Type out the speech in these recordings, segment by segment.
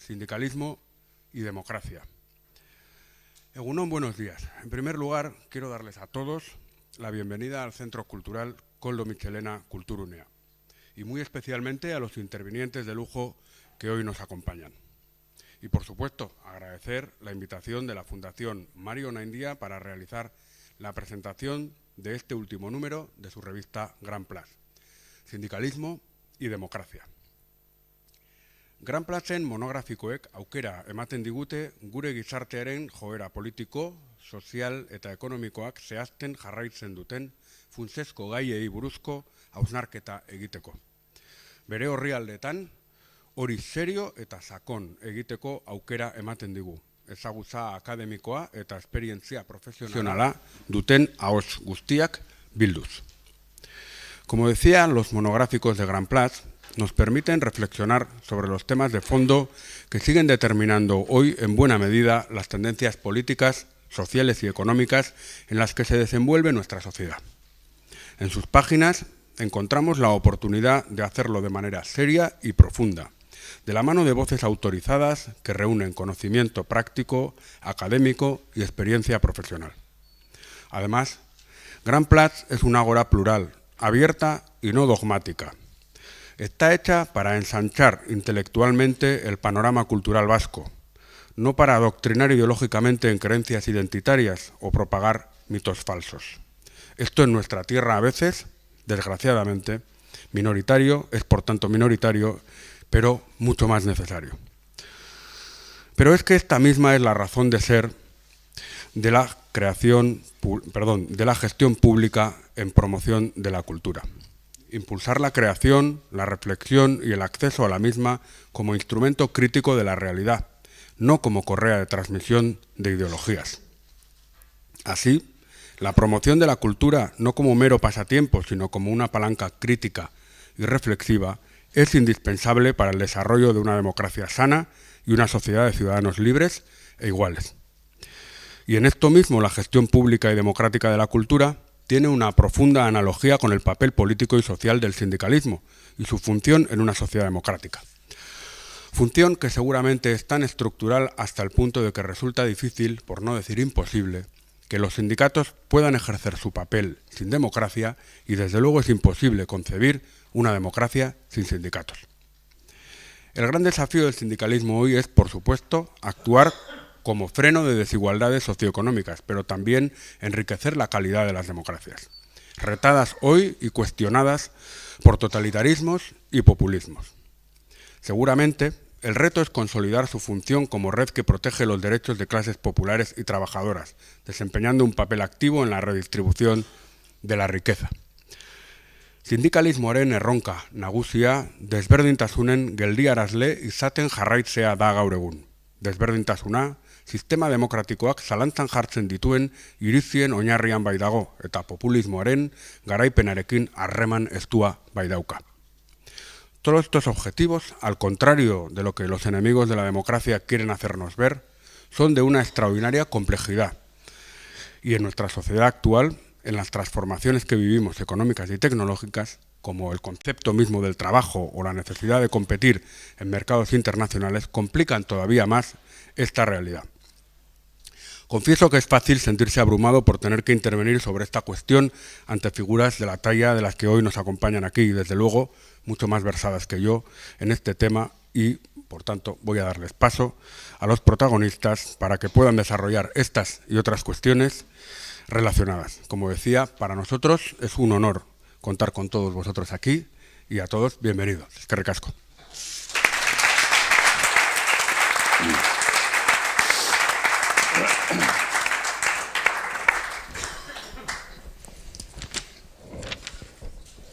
sindicalismo y democracia. Egunon, buenos días. En primer lugar, quiero darles a todos la bienvenida al Centro Cultural Koldo Mitxelena Kulturgunea y muy especialmente a los intervinientes de lujo que hoy nos acompañan. Y, por supuesto, agradecer la invitación de la Fundación Mario Onaindia para realizar la presentación de este último número de su revista Gran Place, Sindicalismo y Democracia. Gran Placen monografikoek aukera ematen digute gure gizartearen joera politiko, sozial eta ekonomikoak zehazten jarraitzen duten funtsezko gaiei buruzko hausnarketa egiteko. Bere orrialdetan, hori serio eta sakon egiteko aukera ematen digu. Ezagutza akademikoa eta esperientzia profesionala duten ahots guztiak bilduz. Como decía, los monográficos de Gran Place nos permiten reflexionar sobre los temas de fondo que siguen determinando hoy en buena medida las tendencias políticas, sociales y económicas en las que se desenvuelve nuestra sociedad. En sus páginas encontramos la oportunidad de hacerlo de manera seria y profunda, de la mano de voces autorizadas que reúnen conocimiento práctico, académico y experiencia profesional. Además, Gran Place es una ágora plural, abierta y no dogmática. Está hecha para ensanchar intelectualmente el panorama cultural vasco, no para adoctrinar ideológicamente en creencias identitarias o propagar mitos falsos. Esto en nuestra tierra a veces, desgraciadamente, minoritario, es por tanto minoritario, pero mucho más necesario. Pero es que esta misma es la razón de ser de la gestión pública en promoción de la cultura. Impulsar la creación, la reflexión y el acceso a la misma como instrumento crítico de la realidad, no como correa de transmisión de ideologías. Así, la promoción de la cultura, no como mero pasatiempo, sino como una palanca crítica y reflexiva, es indispensable para el desarrollo de una democracia sana y una sociedad de ciudadanos libres e iguales. Y en esto mismo, la gestión pública y democrática de la cultura tiene una profunda analogía con el papel político y social del sindicalismo y su función en una sociedad democrática. Función que seguramente es tan estructural hasta el punto de que resulta difícil, por no decir imposible, que los sindicatos puedan ejercer su papel sin democracia y desde luego es imposible concebir una democracia sin sindicatos. El gran desafío del sindicalismo hoy es, por supuesto, actuar como freno de desigualdades socioeconómicas, pero también enriquecer la calidad de las democracias, retadas hoy y cuestionadas por totalitarismos y populismos. Seguramente, el reto es consolidar su función como red que protege los derechos de clases populares y trabajadoras, desempeñando un papel activo en la redistribución de la riqueza. Sindikalismoaren erronka nagusia desberdintasunen geldiarazle izaten jarraitzea da gaur egun. Desberdintasuna, sistema demokratikoak zalantzan jartzen dituen irizien oinarrian bai dago eta populismoaren garaipenarekin harreman estua bai dauka. Todos estos objetivos, al contrario de lo que los enemigos de la democracia quieren hacernos ver, son de una extraordinaria complejidad. Y en nuestra sociedad actual, en las transformaciones que vivimos económicas y tecnológicas, como el concepto mismo del trabajo o la necesidad de competir en mercados internacionales, complican todavía más esta realidad. Confieso que es fácil sentirse abrumado por tener que intervenir sobre esta cuestión ante figuras de la talla de las que hoy nos acompañan aquí y, desde luego, mucho más versadas que yo en este tema y, por tanto, voy a darles paso a los protagonistas para que puedan desarrollar estas y otras cuestiones relacionadas. Como decía, para nosotros es un honor contar con todos vosotros aquí y a todos bienvenidos. Eskerrik asko.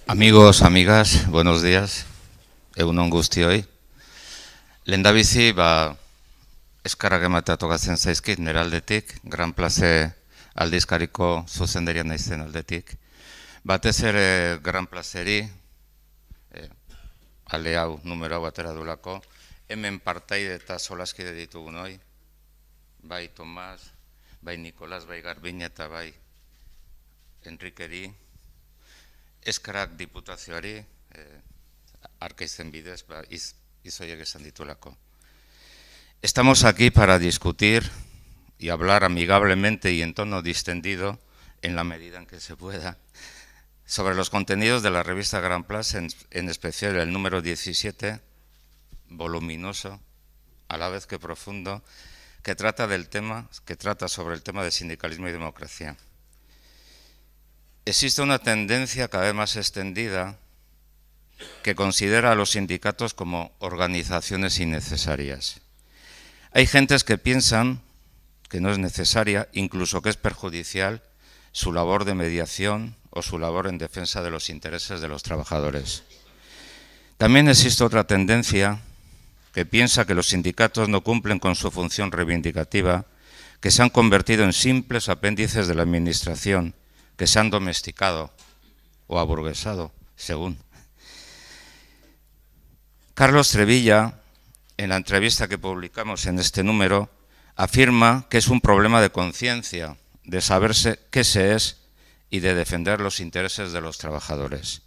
Amigos, amigas, buenos días. Egunon guztioi. Lehendabizi, eskarrak ematea tokatzen zaizkit, nire aldetik, Gran Place aldizkariko zuzendarian naizen aldetik. Batez ere Gran Placeri, ale hau, numero hau atera dulako, hemen partaide eta solaskide ditugun hoi, bai Tomas, bai Nikolas, bai Garbin eta bai Enrikeri, eskarrak diputazioari, arkaizen bidez, izoiek esan ditulako. Estamos aquí para discutir y hablar amigablemente y en tono distendido, en la medida en que se pueda, sobre los contenidos de la revista Gran Place, en especial el número 17, voluminoso, a la vez que profundo, que trata sobre el tema de sindicalismo y democracia. Existe una tendencia cada vez más extendida que considera a los sindicatos como organizaciones innecesarias. Hay gentes que piensan que no es necesaria, incluso que es perjudicial, su labor de mediación o su labor en defensa de los intereses de los trabajadores. También existe otra tendencia que piensa que los sindicatos no cumplen con su función reivindicativa, que se han convertido en simples apéndices de la administración, que se han domesticado o aburguesado, según. Carlos Trevilla, en la entrevista que publicamos en este número, afirma que es un problema de conciencia, de saberse qué se es y de defender los intereses de los trabajadores.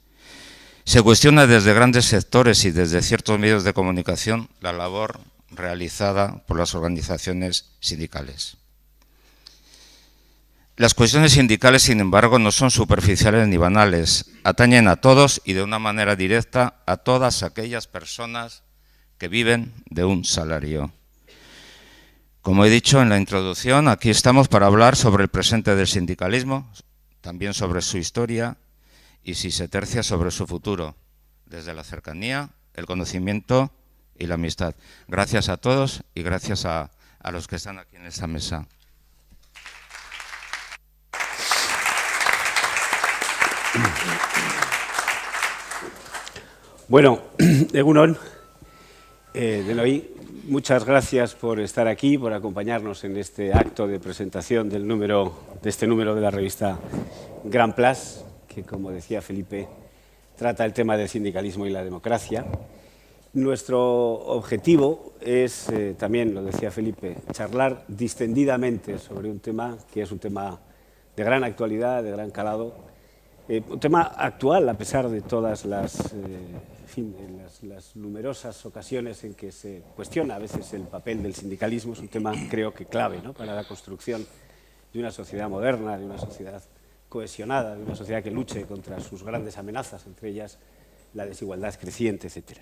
Se cuestiona desde grandes sectores y desde ciertos medios de comunicación la labor realizada por las organizaciones sindicales. Las cuestiones sindicales, sin embargo, no son superficiales ni banales, atañen a todos y de una manera directa a todas aquellas personas que viven de un salario. Como he dicho en la introducción, aquí estamos para hablar sobre el presente del sindicalismo, también sobre su historia y, si se tercia, sobre su futuro, desde la cercanía, el conocimiento y la amistad. Gracias a todos y gracias a los que están aquí en esta mesa. Bueno, Egunon, Denoi, muchas gracias por estar aquí, por acompañarnos en este acto de presentación de este número de la revista Gran Place, que, como decía Felipe, trata el tema del sindicalismo y la democracia. Nuestro objetivo es, también lo decía Felipe, charlar distendidamente sobre un tema que es un tema de gran actualidad, de gran calado, un tema actual, a pesar de todas las numerosas ocasiones en que se cuestiona a veces el papel del sindicalismo. Es un tema, creo que clave, ¿no?, para la construcción de una sociedad moderna, de una sociedad cohesionada, de una sociedad que luche contra sus grandes amenazas, entre ellas la desigualdad creciente, etc.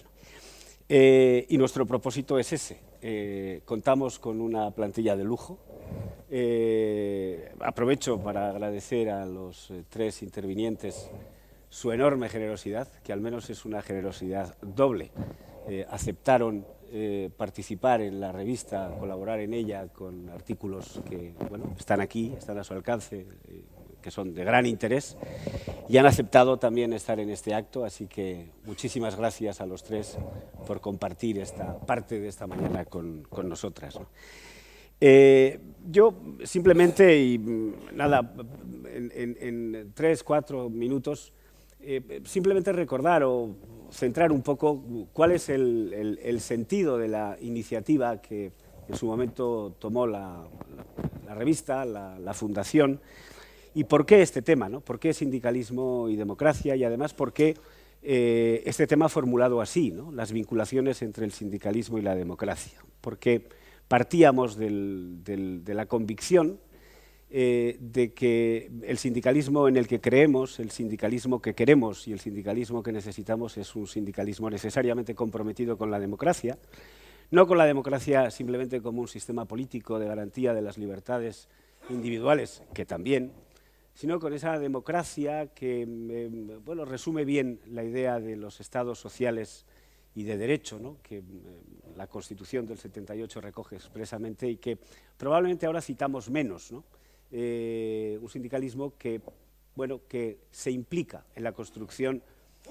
Y nuestro propósito es ese. Contamos con una plantilla de lujo. Aprovecho para agradecer a los tres intervinientes su enorme generosidad, que al menos es una generosidad doble. Aceptaron participar en la revista, colaborar en ella con artículos que, bueno, están aquí, están a su alcance, que son de gran interés, y han aceptado también estar en este acto, así que muchísimas gracias a los tres por compartir esta parte de esta mañana con nosotras, ¿no? Yo simplemente, y nada, en 3-4 minutos, simplemente recordar o centrar un poco cuál es el sentido de la iniciativa que en su momento tomó la revista, la fundación, y por qué este tema, ¿no? ¿Por qué sindicalismo y democracia? Y además, ¿por qué este tema formulado así, ¿no?, las vinculaciones entre el sindicalismo y la democracia? Porque partíamos de la convicción de que el sindicalismo en el que creemos, el sindicalismo que queremos y el sindicalismo que necesitamos es un sindicalismo necesariamente comprometido con la democracia, no con la democracia simplemente como un sistema político de garantía de las libertades individuales, que también, sino con esa democracia que bueno, resume bien la idea de los estados sociales y de derecho, ¿no?, que la Constitución del 78 recoge expresamente y que probablemente ahora citamos menos, ¿no? Un sindicalismo que, bueno, que se implica en la construcción,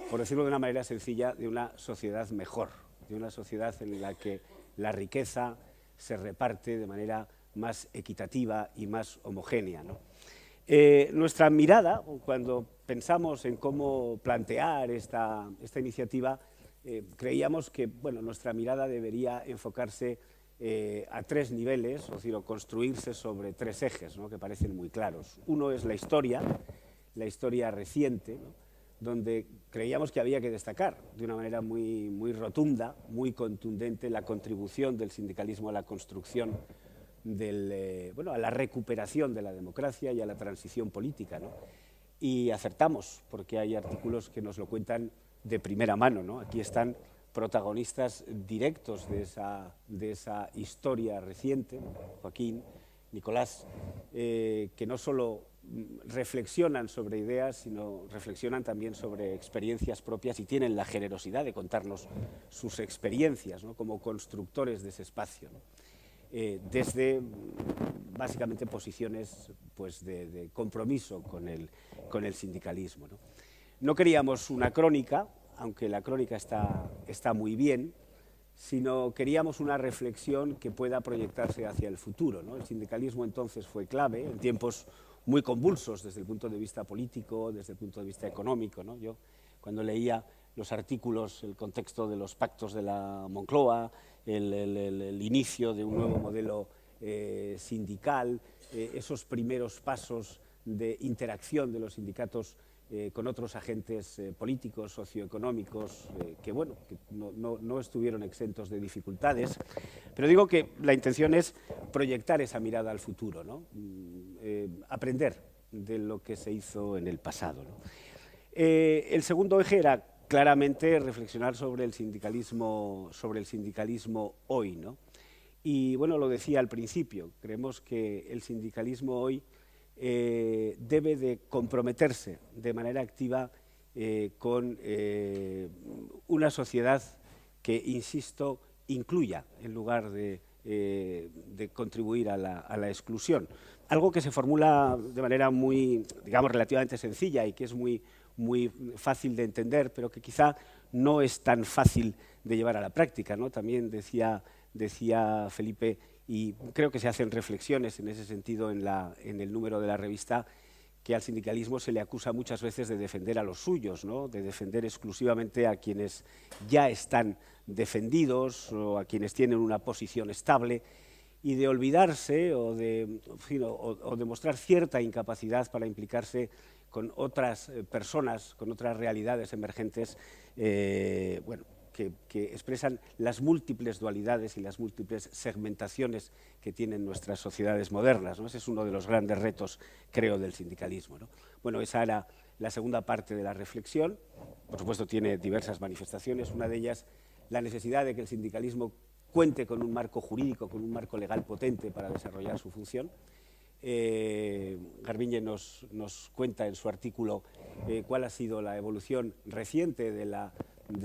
por decirlo de una manera sencilla, de una sociedad mejor, de una sociedad en la que la riqueza se reparte de manera más equitativa y más homogénea, ¿no? Nuestra mirada, cuando pensamos en cómo plantear esta iniciativa, creíamos que, bueno, nuestra mirada debería enfocarse a tres niveles, es decir, o construirse sobre tres ejes, ¿no?, que parecen muy claros. Uno es la historia reciente, ¿no?, donde creíamos que había que destacar de una manera muy rotunda, muy contundente, la contribución del sindicalismo a la construcción a la recuperación de la democracia y a la transición política, ¿no? Y acertamos, porque hay artículos que nos lo cuentan de primera mano, ¿no? Aquí están protagonistas directos de esa historia reciente, Joaquín, Nicolás, que no solo reflexionan sobre ideas, sino reflexionan también sobre experiencias propias y tienen la generosidad de contarnos sus experiencias, ¿no? Como constructores de ese espacio, ¿no? Desde básicamente posiciones pues, de compromiso con el sindicalismo, ¿no? No queríamos una crónica, aunque la crónica está muy bien, sino queríamos una reflexión que pueda proyectarse hacia el futuro, ¿no? El sindicalismo entonces fue clave en tiempos muy convulsos desde el punto de vista político, desde el punto de vista económico, ¿no? Yo cuando leía los artículos, el contexto de los pactos de la Moncloa, el inicio de un nuevo modelo sindical, esos primeros pasos de interacción de los sindicatos con otros agentes políticos, socioeconómicos, que no estuvieron exentos de dificultades. Pero digo que la intención es proyectar esa mirada al futuro, ¿no? Aprender de lo que se hizo en el pasado, ¿no? El segundo eje era claramente reflexionar sobre el sindicalismo hoy, ¿no? Y bueno, lo decía al principio, creemos que el sindicalismo hoy debe de comprometerse de manera activa con una sociedad que, insisto, incluya en lugar de contribuir a la exclusión. Algo que se formula de manera muy, digamos, relativamente sencilla y que es muy fácil de entender, pero que quizá no es tan fácil de llevar a la práctica, ¿no? También decía Felipe, y creo que se hacen reflexiones en ese sentido en el número de la revista, que al sindicalismo se le acusa muchas veces de defender a los suyos, ¿no? De defender exclusivamente a quienes ya están defendidos o a quienes tienen una posición estable, y de olvidarse o de mostrar cierta incapacidad para implicarse con otras personas, con otras realidades emergentes, que expresan las múltiples dualidades y las múltiples segmentaciones que tienen nuestras sociedades modernas, ¿no? Ese es uno de los grandes retos, creo, del sindicalismo, ¿no? Bueno, esa era la segunda parte de la reflexión. Por supuesto, tiene diversas manifestaciones. Una de ellas, la necesidad de que el sindicalismo cuente con un marco jurídico, con un marco legal potente para desarrollar su función. Garbiñe nos cuenta en su artículo cuál ha sido la evolución reciente de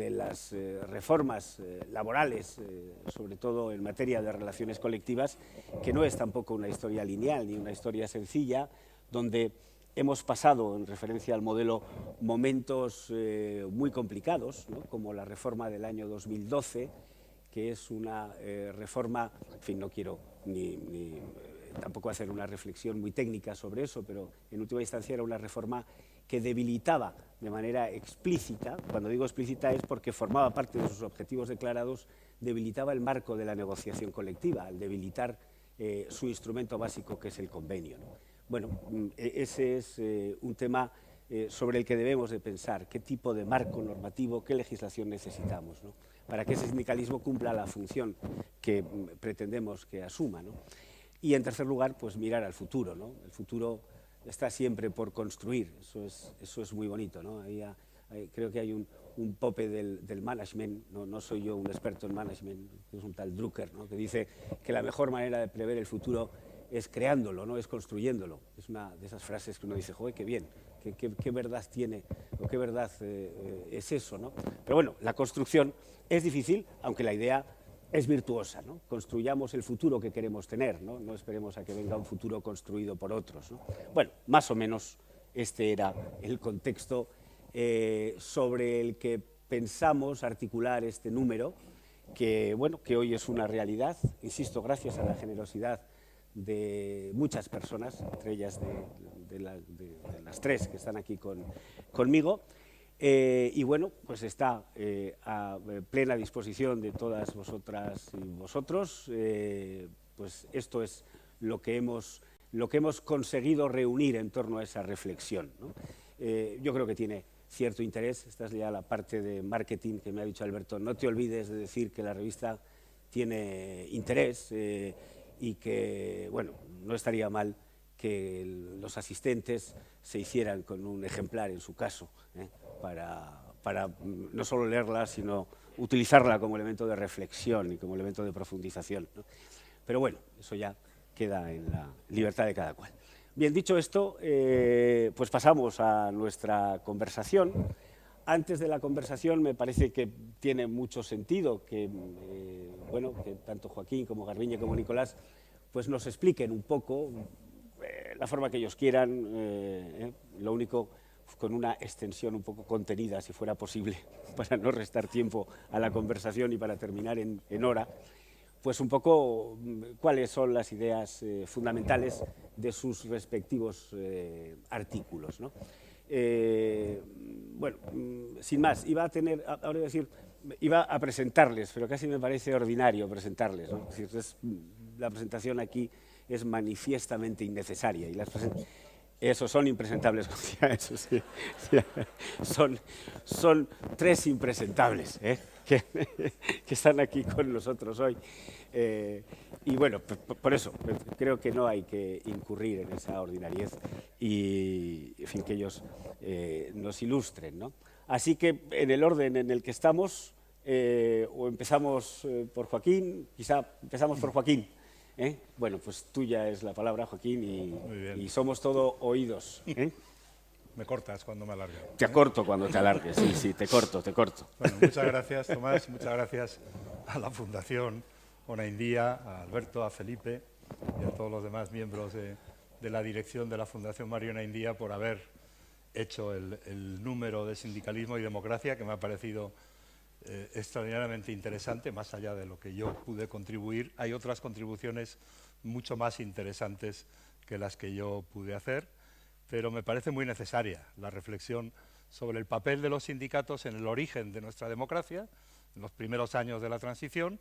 las reformas laborales, sobre todo en materia de relaciones colectivas, que no es tampoco una historia lineal ni una historia sencilla, donde hemos pasado, en referencia al modelo, momentos muy complicados, ¿no? Como la reforma del año 2012, que es una reforma, en fin, no quiero tampoco hacer una reflexión muy técnica sobre eso, pero en última instancia era una reforma que debilitaba de manera explícita, cuando digo explícita es porque formaba parte de sus objetivos declarados, debilitaba el marco de la negociación colectiva, al debilitar su instrumento básico, que es el convenio, ¿no? Bueno, ese es un tema sobre el que debemos de pensar, qué tipo de marco normativo, qué legislación necesitamos, ¿no? Para que ese sindicalismo cumpla la función que pretendemos que asuma, ¿no? Y en tercer lugar, pues mirar al futuro, ¿no? El futuro está siempre por construir, eso es muy bonito, ¿no? Creo que hay un pope del management, no soy yo un experto en management, es un tal Drucker, ¿no? Que dice que la mejor manera de prever el futuro es creándolo, no es construyéndolo. Es una de esas frases que uno dice, joder, qué bien, qué verdad tiene, o qué verdad es eso, ¿no? Pero bueno, la construcción es difícil, aunque la idea es virtuosa, ¿no? Construyamos el futuro que queremos tener, ¿no? No esperemos a que venga un futuro construido por otros, ¿no? Bueno, más o menos este era el contexto sobre el que pensamos articular este número, que hoy es una realidad, insisto, gracias a la generosidad de muchas personas, entre ellas de las tres que están aquí conmigo. Y bueno, pues está a plena disposición de todas vosotras y vosotros. Pues esto es lo que hemos conseguido reunir en torno a esa reflexión, ¿no? Yo creo que tiene cierto interés. Esta es ya la parte de marketing que me ha dicho Alberto. No te olvides de decir que la revista tiene interés y que, bueno, no estaría mal que los asistentes se hicieran con un ejemplar, en su caso, para no solo leerla, sino utilizarla como elemento de reflexión y como elemento de profundización, ¿no? Pero bueno, eso ya queda en la libertad de cada cual. Bien, dicho esto, pues pasamos a nuestra conversación. Antes de la conversación me parece que tiene mucho sentido que, bueno, que tanto Joaquín como Garbiñe como Nicolás pues nos expliquen un poco la forma que ellos quieran, lo único con una extensión un poco contenida, si fuera posible, para no restar tiempo a la conversación y para terminar en hora, pues un poco cuáles son las ideas fundamentales de sus respectivos artículos, ¿no? Bueno, sin más, iba a presentarles, pero casi me parece ordinario presentarles, ¿no? Es decir, la presentación aquí es manifiestamente innecesaria y esos son impresentables, eso sí. Son tres impresentables que están aquí con nosotros hoy. Y bueno, por eso creo que no hay que incurrir en esa ordinariez y, en fin, que ellos nos ilustren, ¿no? Así que en el orden en el que estamos, o empezamos por Joaquín, quizá empezamos por Joaquín. Bueno, pues tuya es la palabra, Joaquín, y somos todo oídos. Me cortas cuando me alargue. Te acorto cuando te alargues, sí, te corto. Bueno, muchas gracias, Tomás, muchas gracias a la Fundación Ona-India, a Alberto, a Felipe y a todos los demás miembros de la dirección de la Fundación Mario Ona-India por haber hecho el número de sindicalismo y democracia, que me ha parecido extraordinariamente interesante, más allá de lo que yo pude contribuir. Hay otras contribuciones mucho más interesantes que las que yo pude hacer, pero me parece muy necesaria la reflexión sobre el papel de los sindicatos en el origen de nuestra democracia, en los primeros años de la transición,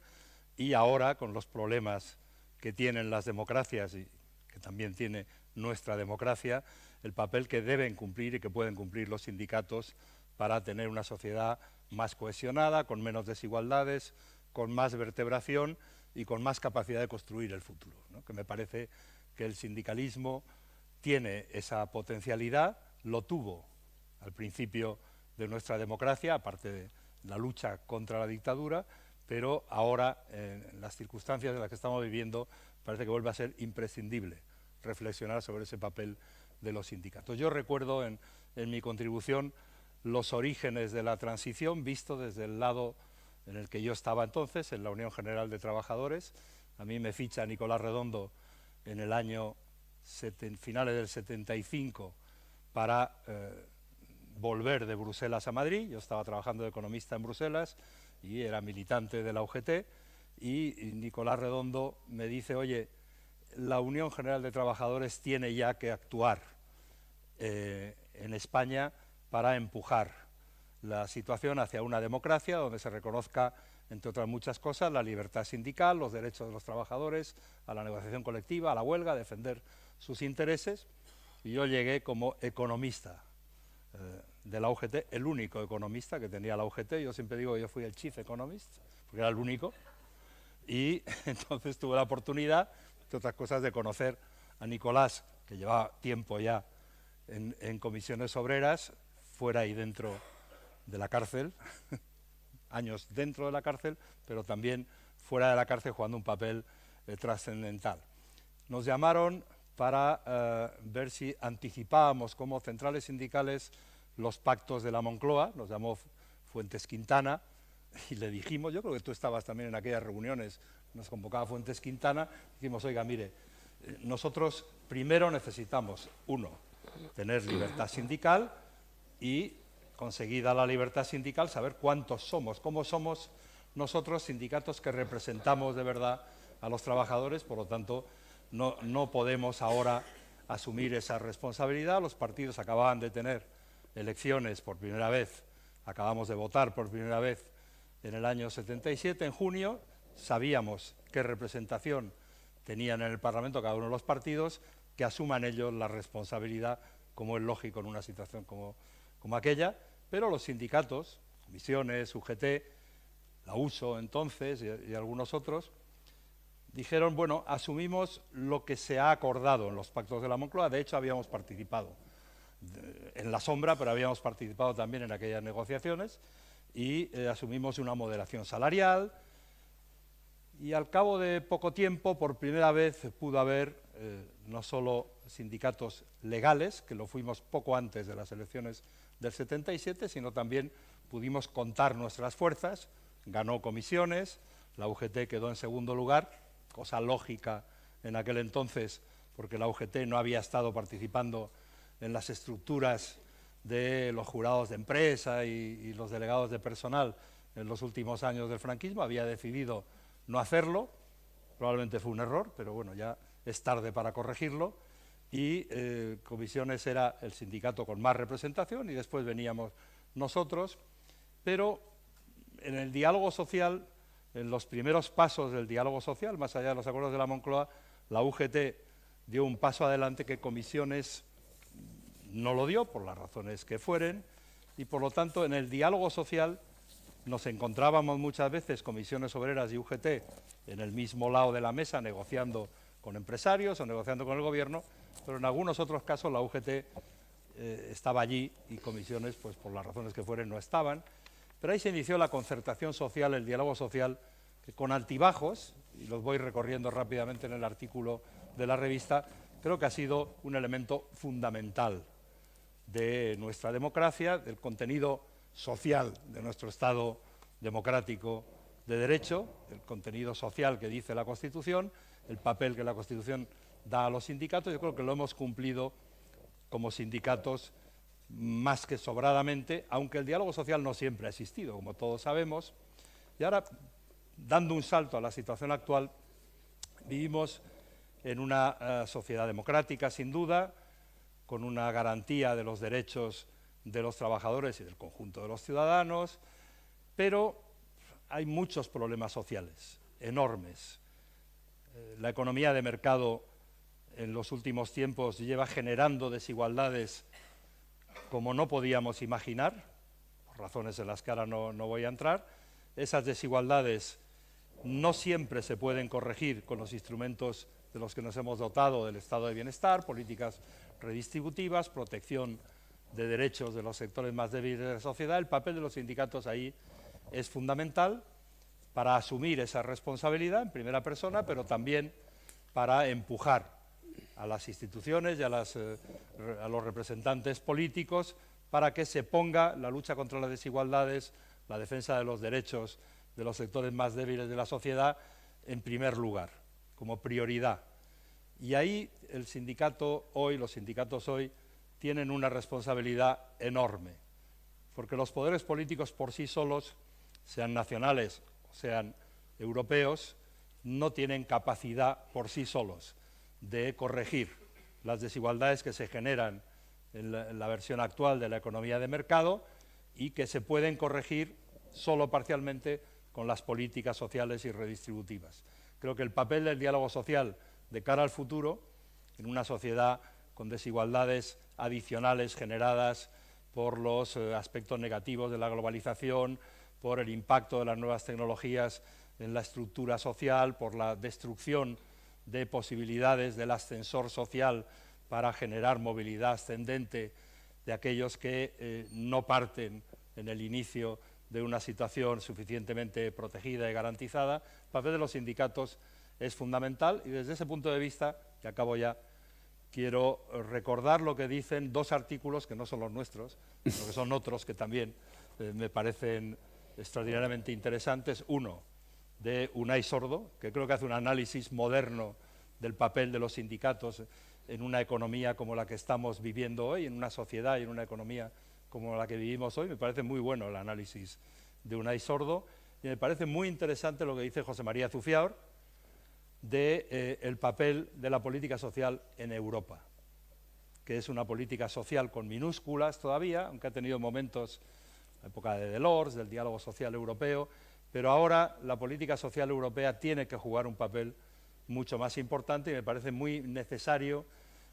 y ahora con los problemas que tienen las democracias y que también tiene nuestra democracia, el papel que deben cumplir y que pueden cumplir los sindicatos para tener una sociedad más cohesionada, con menos desigualdades, con más vertebración y con más capacidad de construir el futuro, ¿no? Que me parece que el sindicalismo tiene esa potencialidad, lo tuvo al principio de nuestra democracia, aparte de la lucha contra la dictadura, pero ahora, en las circunstancias en las que estamos viviendo, parece que vuelve a ser imprescindible reflexionar sobre ese papel de los sindicatos. Yo recuerdo en mi contribución los orígenes de la transición, visto desde el lado en el que yo estaba entonces, en la Unión General de Trabajadores. A mí me ficha Nicolás Redondo en el año finales del 75 para volver de Bruselas a Madrid. Yo estaba trabajando de economista en Bruselas y era militante de la UGT, y Nicolás Redondo me dice: oye, la Unión General de Trabajadores tiene ya que actuar en España para empujar la situación hacia una democracia donde se reconozca, entre otras muchas cosas, la libertad sindical, los derechos de los trabajadores, a la negociación colectiva, a la huelga, a defender sus intereses. Y yo llegué como economista de la UGT, el único economista que tenía la UGT. Yo siempre digo que yo fui el chief economist, porque era el único, y entonces tuve la oportunidad, entre otras cosas, de conocer a Nicolás, que llevaba tiempo ya en comisiones obreras, fuera y dentro de la cárcel, años dentro de la cárcel, pero también fuera de la cárcel, jugando un papel trascendental. Nos llamaron para ver si anticipábamos como centrales sindicales los pactos de la Moncloa. Nos llamó Fuentes Quintana y le dijimos, yo creo que tú estabas también en aquellas reuniones, nos convocaba Fuentes Quintana, dijimos: oiga, mire, nosotros primero necesitamos, uno, tener libertad sindical, y conseguida la libertad sindical, saber cuántos somos, cómo somos nosotros, sindicatos que representamos de verdad a los trabajadores. Por lo tanto, no podemos ahora asumir esa responsabilidad. Los partidos acababan de tener elecciones por primera vez, acabamos de votar por primera vez en el año 77, en junio. Sabíamos qué representación tenían en el Parlamento cada uno de los partidos, que asuman ellos la responsabilidad, como es lógico en una situación como aquella. pero los sindicatos, comisiones, UGT, la USO entonces y algunos otros, dijeron, bueno, asumimos lo que se ha acordado en los pactos de la Moncloa. De hecho, habíamos participado en la sombra, pero habíamos participado también en aquellas negociaciones y asumimos una moderación salarial. Y al cabo de poco tiempo, por primera vez, pudo haber no solo sindicatos legales, que lo fuimos poco antes de las elecciones del 77, sino también pudimos contar nuestras fuerzas, ganó comisiones, la UGT quedó en segundo lugar, cosa lógica en aquel entonces, porque la UGT no había estado participando en las estructuras de los jurados de empresa y los delegados de personal en los últimos años del franquismo, había decidido no hacerlo, probablemente fue un error, pero bueno, ya es tarde para corregirlo, y comisiones era el sindicato con más representación y después veníamos nosotros, pero en el diálogo social, en los primeros pasos del diálogo social, más allá de los acuerdos de la Moncloa, la UGT dio un paso adelante que comisiones no lo dio, por las razones que fueren, y por lo tanto en el diálogo social nos encontrábamos muchas veces comisiones obreras y UGT en el mismo lado de la mesa negociando con empresarios o negociando con el gobierno, pero en algunos otros casos la UGT estaba allí y comisiones, pues por las razones que fueren, no estaban. Pero ahí se inició la concertación social, el diálogo social, que con altibajos, y los voy recorriendo rápidamente en el artículo de la revista, creo que ha sido un elemento fundamental de nuestra democracia, del contenido social de nuestro Estado democrático de derecho, el contenido social que dice la Constitución, el papel que la Constitución da a los sindicatos. Yo creo que lo hemos cumplido como sindicatos más que sobradamente, aunque el diálogo social no siempre ha existido, como todos sabemos. Y ahora, dando un salto a la situación actual, vivimos en una sociedad democrática, sin duda, con una garantía de los derechos de los trabajadores y del conjunto de los ciudadanos, pero hay muchos problemas sociales, enormes. La economía de mercado en los últimos tiempos lleva generando desigualdades como no podíamos imaginar, por razones en las que ahora no voy a entrar. Esas desigualdades no siempre se pueden corregir con los instrumentos de los que nos hemos dotado del estado de bienestar, políticas redistributivas, protección de derechos de los sectores más débiles de la sociedad. El papel de los sindicatos ahí es fundamental para asumir esa responsabilidad en primera persona, pero también para empujar a las instituciones y a los representantes políticos para que se ponga la lucha contra las desigualdades, la defensa de los derechos de los sectores más débiles de la sociedad en primer lugar, como prioridad. Y ahí el sindicato hoy, los sindicatos hoy, tienen una responsabilidad enorme, porque los poderes políticos por sí solos, sean nacionales o sean europeos, no tienen capacidad por sí solos de corregir las desigualdades que se generan en la versión actual de la economía de mercado y que se pueden corregir solo parcialmente con las políticas sociales y redistributivas. Creo que el papel del diálogo social de cara al futuro, en una sociedad con desigualdades adicionales generadas por los aspectos negativos de la globalización, por el impacto de las nuevas tecnologías en la estructura social, por la destrucción de posibilidades del ascensor social para generar movilidad ascendente de aquellos que no parten en el inicio de una situación suficientemente protegida y garantizada. El papel de los sindicatos es fundamental y desde ese punto de vista, que acabo ya, quiero recordar lo que dicen dos artículos que no son los nuestros, sino que son otros que también me parecen extraordinariamente interesantes. Uno, de Unai Sordo, que creo que hace un análisis moderno del papel de los sindicatos en una economía como la que estamos viviendo hoy, en una sociedad y en una economía como la que vivimos hoy. Me parece muy bueno el análisis de Unai Sordo y me parece muy interesante lo que dice José María Zufiaur del papel de la política social en Europa, que es una política social con minúsculas todavía, aunque ha tenido momentos, la época de Delors, del diálogo social europeo, pero ahora la política social europea tiene que jugar un papel mucho más importante y me parece muy necesario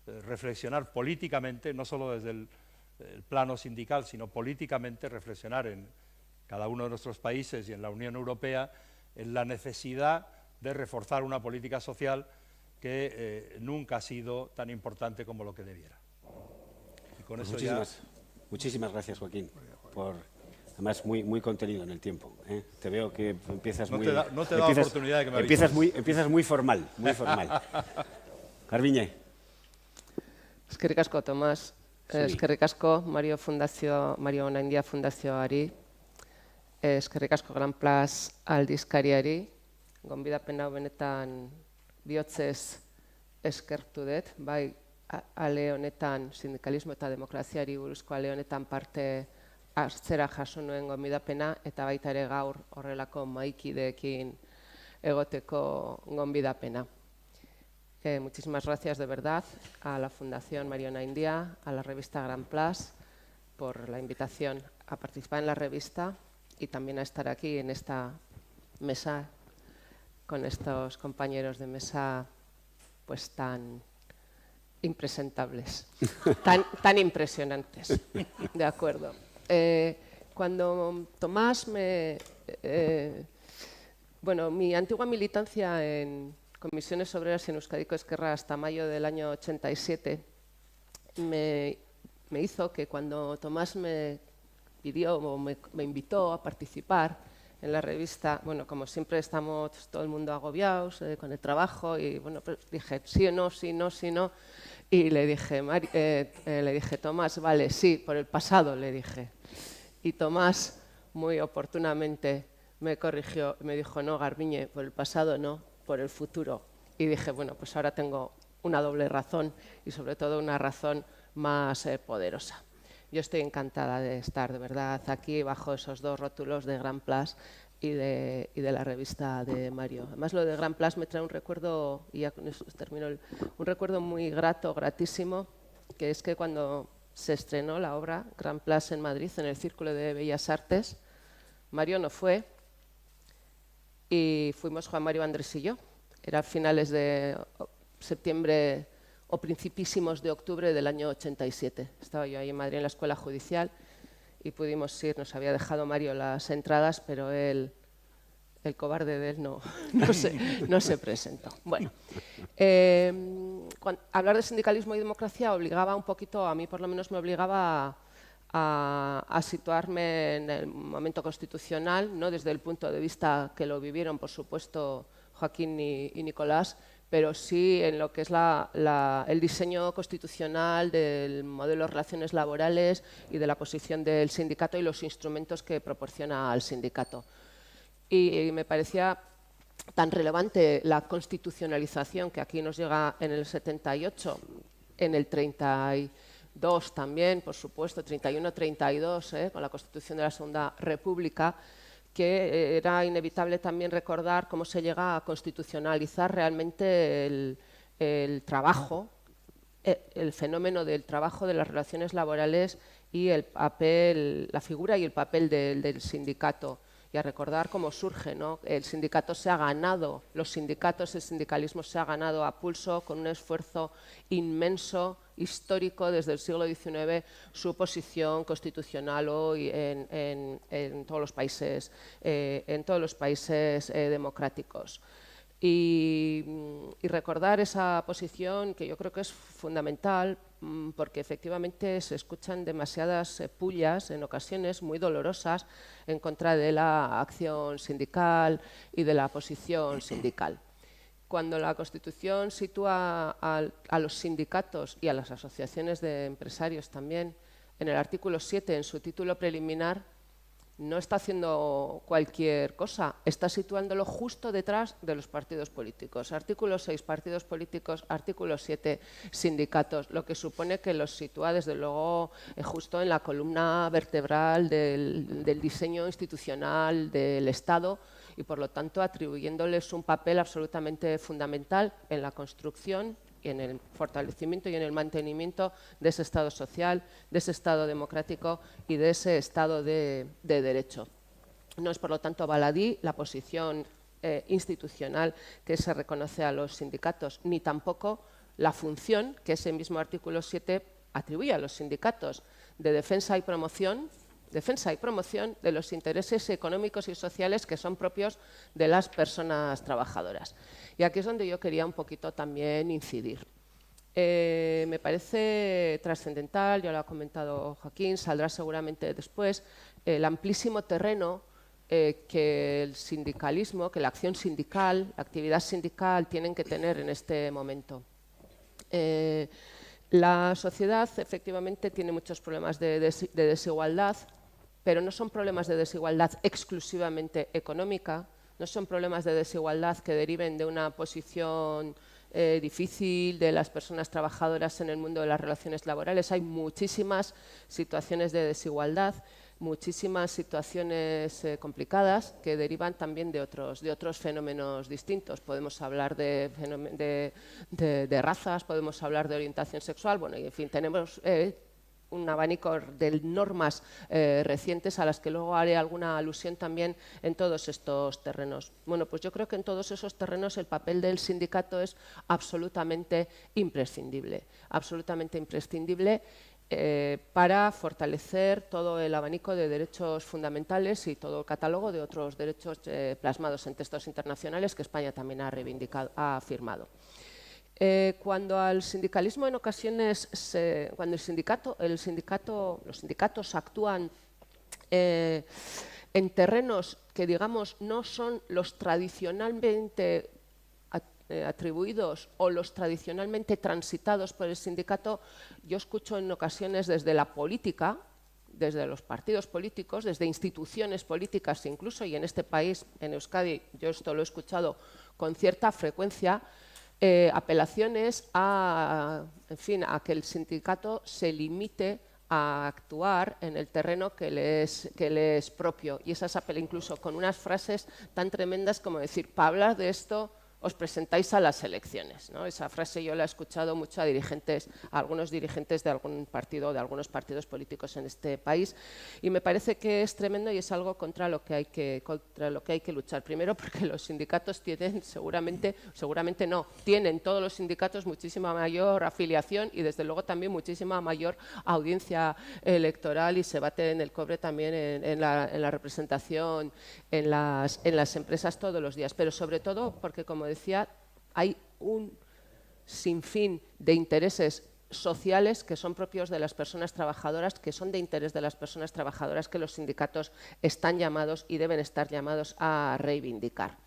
reflexionar políticamente, no solo desde el plano sindical, sino políticamente reflexionar en cada uno de nuestros países y en la Unión Europea en la necesidad de reforzar una política social que nunca ha sido tan importante como lo que debiera. Y con eso muchísimas gracias, Joaquín, por, además muy contenido en el tiempo. Te veo que empiezas no muy... No te da oportunidad de que me empiezas muy formal, muy formal. Garbiñe. Eskerrik asko, Tomas. Eskerrik asko, Mario Onaindia Fundazioari. Eskerrik asko, Gran Plaza aldizkariari. Gonbidapen hau benetan bihotzez eskertu dut, bai ale honetan, sindikalismo eta demokraziari buruzko ale honetan parte hartzera jaso nuen gonbidapena, eta baita ere gaur horrelako mahaikideekin egoteko gonbidapena. Muchísimas gracias de verdad a la Fundación Mario Onaindia, a la revista Gran Plaza, por la invitación a participar en la revista y también a estar aquí en esta mesa con estos compañeros de mesa pues tan impresentables, tan impresionantes. De acuerdo. Cuando Tomás bueno, mi antigua militancia en Comisiones Obreras en Euskadiko Ezkerra hasta mayo del año 87 me hizo que cuando Tomás me pidió o me invitó a participar en la revista, bueno, como siempre estamos todo el mundo agobiados con el trabajo y bueno, pues dije sí o no, sí, no, sí, no. Y le dije, Tomás, vale, sí, por el pasado, le dije. Y Tomás, muy oportunamente, me corrigió, me dijo, no, Garbiñe, por el pasado no, por el futuro. Y dije, bueno, pues ahora tengo una doble razón y sobre todo una razón más poderosa. Yo estoy encantada de estar de verdad aquí bajo esos dos rótulos de Gran Plaza y de la revista de Mario. Además, lo de Gran Plaza me trae un recuerdo, y ya con eso termino, un recuerdo muy gratísimo, que es que cuando se estrenó la obra Gran Plaza en Madrid, en el Círculo de Bellas Artes, Mario no fue y fuimos Juan Mario, Andrés y yo. Era a finales de septiembre o principísimos de octubre del año 87. Estaba yo ahí en Madrid en la Escuela Judicial y pudimos ir, nos había dejado Mario las entradas, pero él, el cobarde de él, no se presentó. Bueno, hablar de sindicalismo y democracia obligaba un poquito, a mí por lo menos me obligaba a situarme en el momento constitucional, no desde el punto de vista que lo vivieron, por supuesto, Joaquín y Nicolás, pero sí en lo que es el diseño constitucional del modelo de relaciones laborales y de la posición del sindicato y los instrumentos que proporciona al sindicato. Y me parecía tan relevante la constitucionalización que aquí nos llega en el 78, en el 32 también, por supuesto, 31-32, con la Constitución de la Segunda República, que era inevitable también recordar cómo se llega a constitucionalizar realmente el trabajo, el fenómeno del trabajo, de las relaciones laborales y el papel, la figura y el papel del sindicato. Y a recordar cómo surge, ¿no? El sindicato se ha ganado, los sindicatos, el sindicalismo se ha ganado a pulso con un esfuerzo inmenso, histórico, desde el siglo XIX, su posición constitucional hoy en todos los países, democráticos. Y recordar esa posición que yo creo que es fundamental porque efectivamente se escuchan demasiadas pullas en ocasiones muy dolorosas en contra de la acción sindical y de la posición sindical. Cuando la Constitución sitúa a los sindicatos y a las asociaciones de empresarios también en el artículo 7, en su título preliminar, no está haciendo cualquier cosa, está situándolo justo detrás de los partidos políticos. Artículo 6, partidos políticos, artículo 7, sindicatos, lo que supone que los sitúa desde luego justo en la columna vertebral del diseño institucional del Estado y por lo tanto atribuyéndoles un papel absolutamente fundamental en la construcción, en el fortalecimiento y en el mantenimiento de ese Estado social, de ese Estado democrático y de ese Estado de derecho. No es, por lo tanto, baladí la posición institucional que se reconoce a los sindicatos, ni tampoco la función que ese mismo artículo 7 atribuye a los sindicatos de defensa y promoción de los intereses económicos y sociales que son propios de las personas trabajadoras. Y aquí es donde yo quería un poquito también incidir. Me parece trascendental, ya lo ha comentado Joaquín, saldrá seguramente después, el amplísimo terreno que el sindicalismo, que la acción sindical, la actividad sindical tienen que tener en este momento. La sociedad efectivamente tiene muchos problemas de desigualdad, pero no son problemas de desigualdad exclusivamente económica, no son problemas de desigualdad que deriven de una posición difícil de las personas trabajadoras en el mundo de las relaciones laborales. Hay muchísimas situaciones de desigualdad, muchísimas situaciones complicadas que derivan también de otros fenómenos distintos. Podemos hablar de razas, podemos hablar de orientación sexual, bueno, y en fin, tenemos un abanico de normas recientes a las que luego haré alguna alusión también en todos estos terrenos. Bueno, pues yo creo que en todos esos terrenos el papel del sindicato es absolutamente imprescindible para fortalecer todo el abanico de derechos fundamentales y todo el catálogo de otros derechos plasmados en textos internacionales que España también ha firmado. Cuando al sindicalismo en ocasiones, cuando los sindicatos actúan en terrenos que, digamos, no son los tradicionalmente atribuidos o los tradicionalmente transitados por el sindicato, yo escucho en ocasiones desde la política, desde los partidos políticos, desde instituciones políticas incluso, y en este país, en Euskadi, yo esto lo he escuchado con cierta frecuencia, apelaciones a que el sindicato se limite a actuar en el terreno que le es propio. Y esas incluso con unas frases tan tremendas como decir, para hablar de esto os presentáis a las elecciones, ¿no? Esa frase yo la he escuchado mucho a algunos dirigentes de algún partido, de algunos partidos políticos en este país, y me parece que es tremendo y es algo contra lo que hay que luchar. Primero, porque los sindicatos tienen tienen todos los sindicatos muchísima mayor afiliación y desde luego también muchísima mayor audiencia electoral y se bate en el cobre también en la representación en las empresas todos los días, pero sobre todo porque, como decía, hay un sinfín de intereses sociales que son propios de las personas trabajadoras, que son de interés de las personas trabajadoras, que los sindicatos están llamados y deben estar llamados a reivindicar.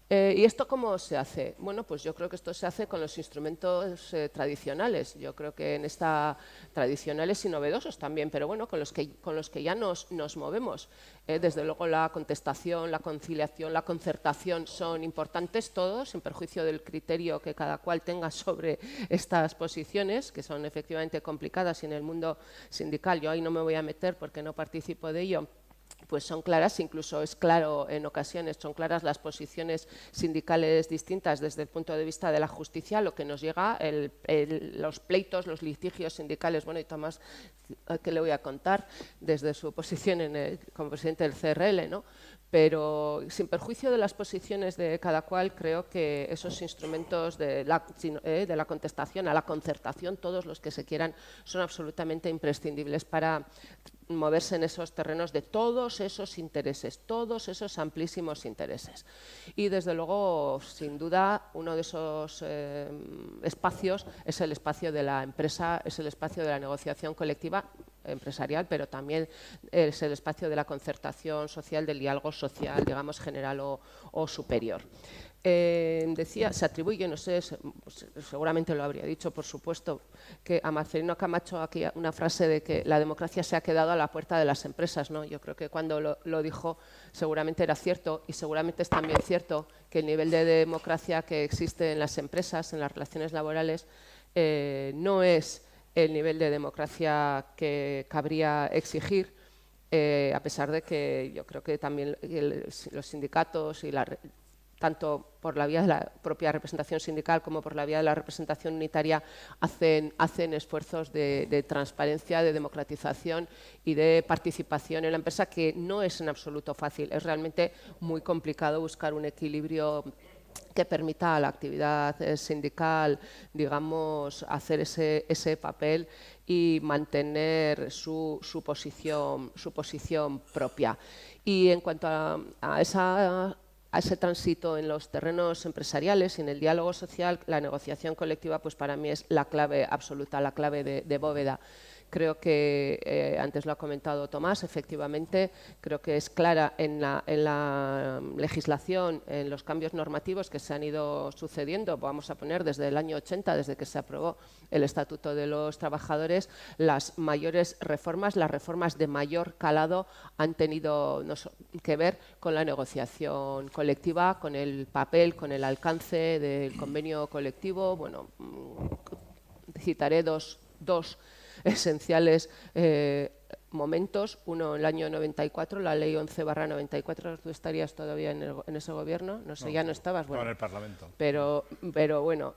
¿Y esto cómo se hace? Bueno, pues yo creo que esto se hace con los instrumentos tradicionales. Yo creo que tradicionales y novedosos también, pero bueno, con los que ya nos movemos. Desde luego la contestación, la conciliación, la concertación son importantes todos, sin perjuicio del criterio que cada cual tenga sobre estas posiciones, que son efectivamente complicadas y en el mundo sindical yo ahí no me voy a meter porque no participo de ello. Pues son claras, incluso es claro en ocasiones, son claras las posiciones sindicales distintas desde el punto de vista de la justicia, lo que nos llega, los pleitos, los litigios sindicales. Bueno, y Tomás, ¿qué le voy a contar? Desde su posición como presidente del CRL, ¿no? Pero sin perjuicio de las posiciones de cada cual, creo que esos instrumentos de la contestación a la concertación, todos los que se quieran, son absolutamente imprescindibles para moverse en esos terrenos de todos esos intereses, todos esos amplísimos intereses. Y desde luego, sin duda, uno de esos espacios es el espacio de la empresa, es el espacio de la negociación colectiva empresarial, pero también es el espacio de la concertación social, del diálogo social, digamos, general o superior. Se atribuye, no sé, seguramente lo habría dicho, por supuesto, que a Marcelino Camacho aquí una frase de que la democracia se ha quedado a la puerta de las empresas, ¿no? Yo creo que cuando lo dijo seguramente era cierto y seguramente es también cierto que el nivel de democracia que existe en las empresas, en las relaciones laborales, no es el nivel de democracia que cabría exigir, a pesar de que yo creo que también los sindicatos y tanto por la vía de la propia representación sindical como por la vía de la representación unitaria hacen esfuerzos de transparencia, de democratización y de participación en la empresa, que no es en absoluto fácil. Es realmente muy complicado buscar un equilibrio que permita a la actividad sindical, digamos, hacer ese papel y mantener su posición propia. Y en cuanto a ese tránsito en los terrenos empresariales y en el diálogo social, la negociación colectiva, pues para mí es la clave absoluta, la clave de bóveda. Creo que, antes lo ha comentado Tomás, efectivamente, creo que es clara en la legislación, en los cambios normativos que se han ido sucediendo, vamos a poner desde el año 80, desde que se aprobó el Estatuto de los Trabajadores, las mayores reformas, las reformas de mayor calado han tenido que ver con la negociación colectiva, con el papel, con el alcance del convenio colectivo. Bueno, citaré dos esenciales momentos. Uno, el año 94, la ley 11/94. ¿Tú estarías todavía en ese gobierno? No sé, no, ya no estabas. Bueno, en el Parlamento. Pero bueno,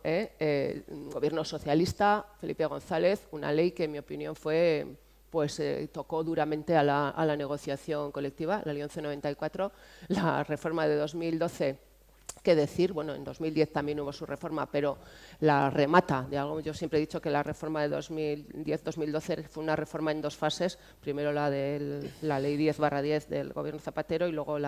gobierno socialista, Felipe González, una ley que en mi opinión fue, pues tocó duramente a la negociación colectiva, la ley 11/94, la reforma de 2012. ¿Qué decir? Bueno, en 2010 también hubo su reforma, pero la remata de algo. Yo siempre he dicho que la reforma de 2010-2012 fue una reforma en dos fases. Primero la de la ley 10/10 del gobierno Zapatero y luego el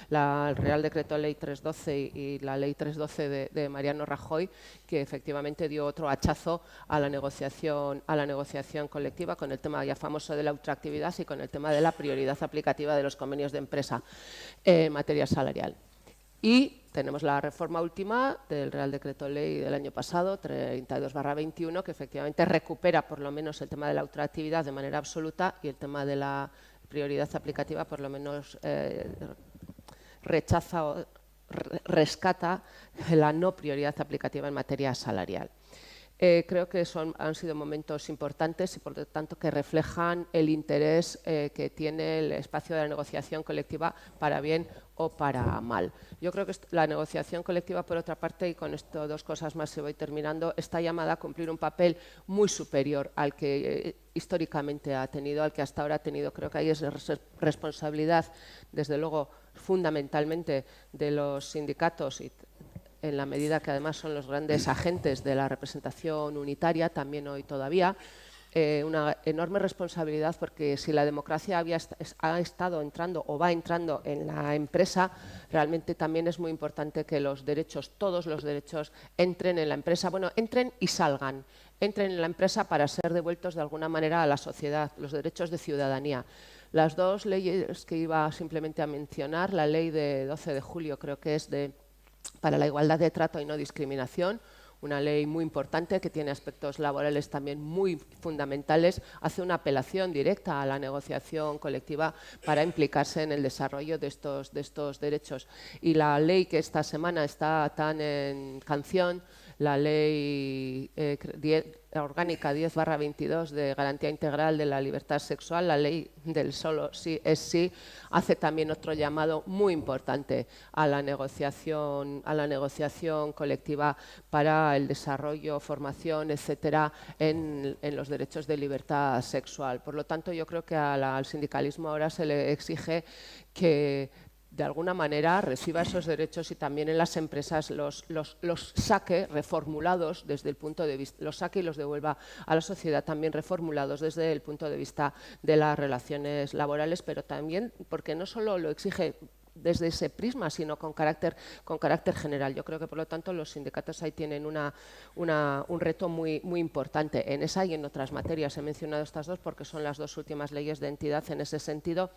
Real Decreto Ley 312 y la ley 312 de Mariano Rajoy, que efectivamente dio otro hachazo a la negociación colectiva con el tema ya famoso de la ultraactividad y con el tema de la prioridad aplicativa de los convenios de empresa en materia salarial. Y tenemos la reforma última del Real Decreto Ley del año pasado, 32/21, que efectivamente recupera por lo menos el tema de la ultraactividad de manera absoluta y el tema de la prioridad aplicativa por lo menos rechaza o rescata la no prioridad aplicativa en materia salarial. Creo que han sido momentos importantes y, por lo tanto, que reflejan el interés que tiene el espacio de la negociación colectiva para bien o para mal. Yo creo que la negociación colectiva, por otra parte, y con esto dos cosas más y voy terminando, está llamada a cumplir un papel muy superior al que históricamente ha tenido, al que hasta ahora ha tenido. Creo que ahí es responsabilidad, desde luego, fundamentalmente de los sindicatos y en la medida que además son los grandes agentes de la representación unitaria, también hoy todavía, una enorme responsabilidad, porque si la democracia ha estado entrando o va entrando en la empresa, realmente también es muy importante que los derechos, todos los derechos, entren en la empresa, bueno, entren y salgan, entren en la empresa para ser devueltos de alguna manera a la sociedad, los derechos de ciudadanía. Las dos leyes que iba simplemente a mencionar, la ley de 12 de julio creo que es para la igualdad de trato y no discriminación, una ley muy importante que tiene aspectos laborales también muy fundamentales, hace una apelación directa a la negociación colectiva para implicarse en el desarrollo de estos derechos. Y la ley que esta semana está tan en canción, la ley orgánica 10/22 de garantía integral de la libertad sexual, la ley del solo sí es sí, hace también otro llamado muy importante a la negociación colectiva para el desarrollo, formación, etcétera, en los derechos de libertad sexual. Por lo tanto, yo creo que al sindicalismo ahora se le exige que de alguna manera reciba esos derechos y también en las empresas los saque reformulados desde el punto de vista, los saque y los devuelva a la sociedad también reformulados desde el punto de vista de las relaciones laborales, pero también porque no solo lo exige desde ese prisma, sino con carácter general. Yo creo que, por lo tanto, los sindicatos ahí tienen un reto muy importante en esa y en otras materias. He mencionado estas dos porque son las dos últimas leyes de entidad en ese sentido.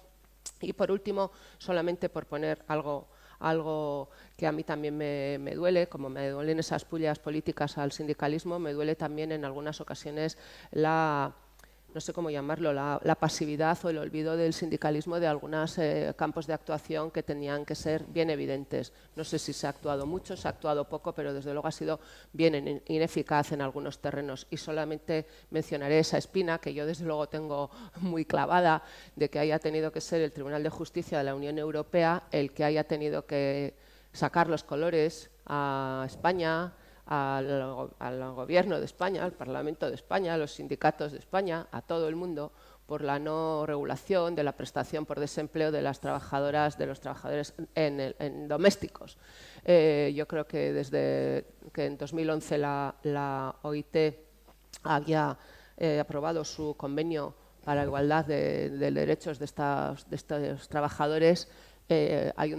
Y por último, solamente por poner algo que a mí también me duele, como me duelen esas pullas políticas al sindicalismo, me duele también en algunas ocasiones no sé cómo llamarlo, la pasividad o el olvido del sindicalismo de algunos campos de actuación que tenían que ser bien evidentes. No sé si se ha actuado mucho, se ha actuado poco, pero desde luego ha sido bien ineficaz en algunos terrenos. Y solamente mencionaré esa espina que yo desde luego tengo muy clavada, de que haya tenido que ser el Tribunal de Justicia de la Unión Europea el que haya tenido que sacar los colores a España, al gobierno de España, al Parlamento de España, a los sindicatos de España, a todo el mundo, por la no regulación de la prestación por desempleo de las trabajadoras, de los trabajadores en domésticos. Yo creo que desde que en 2011 la OIT había aprobado su convenio para la igualdad de derechos de estos trabajadores, ha habido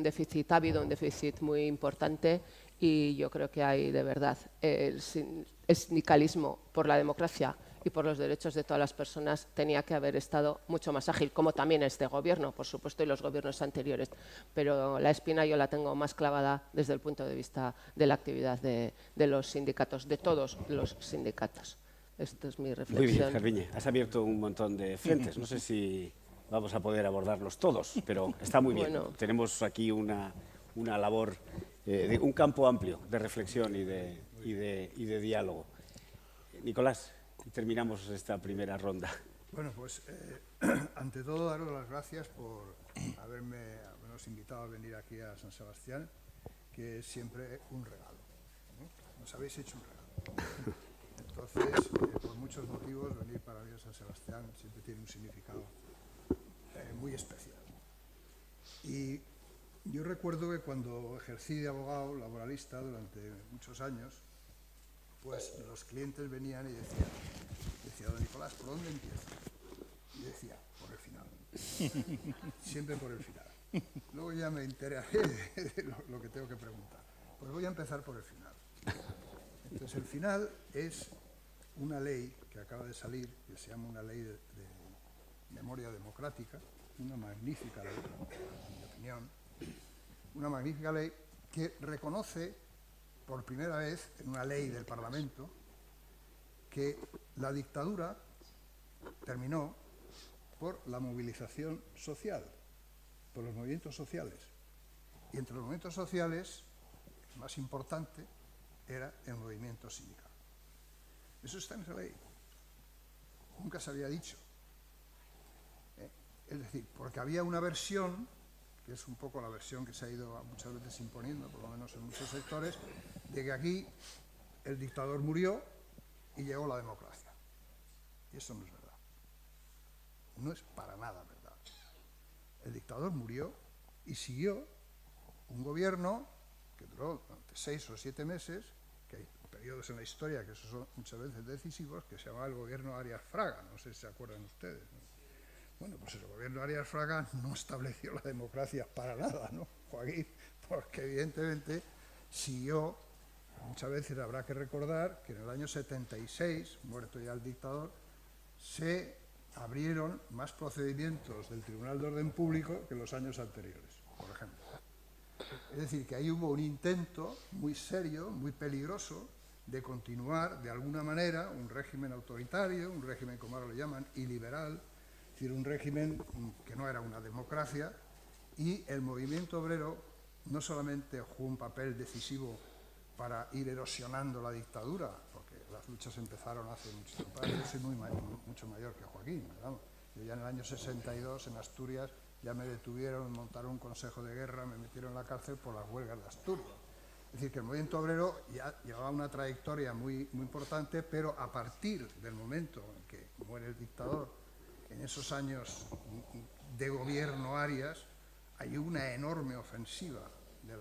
un déficit muy importante, y yo creo que hay de verdad el sindicalismo por la democracia y por los derechos de todas las personas tenía que haber estado mucho más ágil, como también este gobierno, por supuesto, y los gobiernos anteriores. Pero la espina yo la tengo más clavada desde el punto de vista de la actividad de los sindicatos, de todos los sindicatos. Esto es mi reflexión. Muy bien, Garbiñe, has abierto un montón de frentes. No sé si vamos a poder abordarlos todos, pero está muy bien. Bueno. Tenemos aquí una labor, un campo amplio de reflexión y de diálogo. Nicolás, terminamos esta primera ronda. Bueno, pues ante todo daros las gracias por habernos invitado a venir aquí a San Sebastián, que es siempre un regalo, ¿no? Nos habéis hecho un regalo. Entonces, por muchos motivos, venir para mí a San Sebastián siempre tiene un significado muy especial. Y yo recuerdo que cuando ejercí de abogado laboralista durante muchos años, pues los clientes venían y decía, don Nicolás, ¿por dónde empiezo? Y decía, por el final. Siempre por el final. Luego ya me enteraré de lo que tengo que preguntar. Pues voy a empezar por el final. Entonces, el final es una ley que acaba de salir, que se llama una ley de memoria democrática, una magnífica ley, en mi opinión, una magnífica ley que reconoce por primera vez en una ley del Parlamento que la dictadura terminó por la movilización social, por los movimientos sociales. Y entre los movimientos sociales, el más importante era el movimiento sindical. Eso está en esa ley. Nunca se había dicho. Es decir, porque había una versión, que es un poco la versión que se ha ido muchas veces imponiendo, por lo menos en muchos sectores, de que aquí el dictador murió y llegó la democracia. Y eso no es verdad. No es para nada verdad. El dictador murió y siguió un gobierno que duró durante 6 o 7 meses, que hay periodos en la historia que esos son muchas veces decisivos, que se llamaba el gobierno Arias Fraga, no sé si se acuerdan ustedes, ¿no? Bueno, pues el gobierno Arias Fraga no estableció la democracia para nada, ¿no, Joaquín? Porque evidentemente siguió, muchas veces habrá que recordar que en el año 76, muerto ya el dictador, se abrieron más procedimientos del Tribunal de Orden Público que en los años anteriores, por ejemplo. Es decir, que ahí hubo un intento muy serio, muy peligroso, de continuar de alguna manera un régimen autoritario, un régimen, como ahora lo llaman, iliberal, es decir, un régimen que no era una democracia, y el movimiento obrero no solamente jugó un papel decisivo para ir erosionando la dictadura, porque las luchas empezaron hace mucho tiempo. Yo soy mucho mayor que Joaquín, ¿verdad? Yo ya en el año 62 en Asturias ya me detuvieron, me montaron un consejo de guerra, me metieron en la cárcel por las huelgas de Asturias. Es decir, que el movimiento obrero ya llevaba una trayectoria muy, muy importante, pero a partir del momento en que muere el dictador, en esos años de gobierno Arias, hay una enorme ofensiva del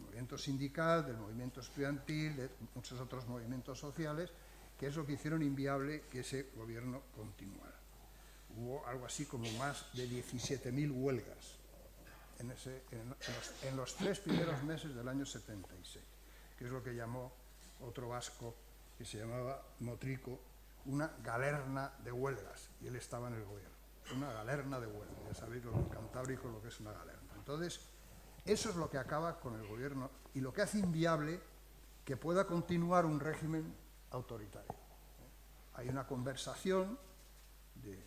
movimiento sindical, del movimiento estudiantil, de muchos otros movimientos sociales, que es lo que hicieron inviable que ese gobierno continuara. Hubo algo así como más de 17.000 huelgas en los 3 primeros meses del año 76, que es lo que llamó otro vasco que se llamaba Motrico, una galerna de huelgas, y él estaba en el gobierno. Una galerna de huelgas, ya sabéis lo cantábrico lo que es una galerna. Entonces, eso es lo que acaba con el gobierno y lo que hace inviable que pueda continuar un régimen autoritario. Hay una conversación del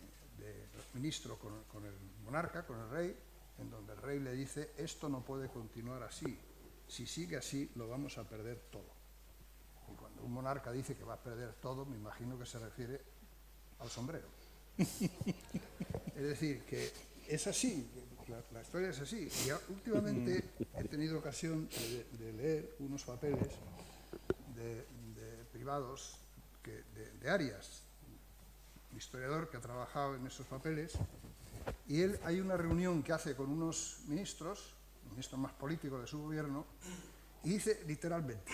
ministro con el monarca, con el rey, en donde el rey le dice, esto no puede continuar así, si sigue así lo vamos a perder todo. Y cuando un monarca dice que va a perder todo, me imagino que se refiere al sombrero. Es decir, que es así, la historia es así. Y últimamente he tenido ocasión de leer unos papeles de privados de Arias, un historiador que ha trabajado en esos papeles, y él hay una reunión que hace con unos ministros más políticos de su gobierno, y dice literalmente,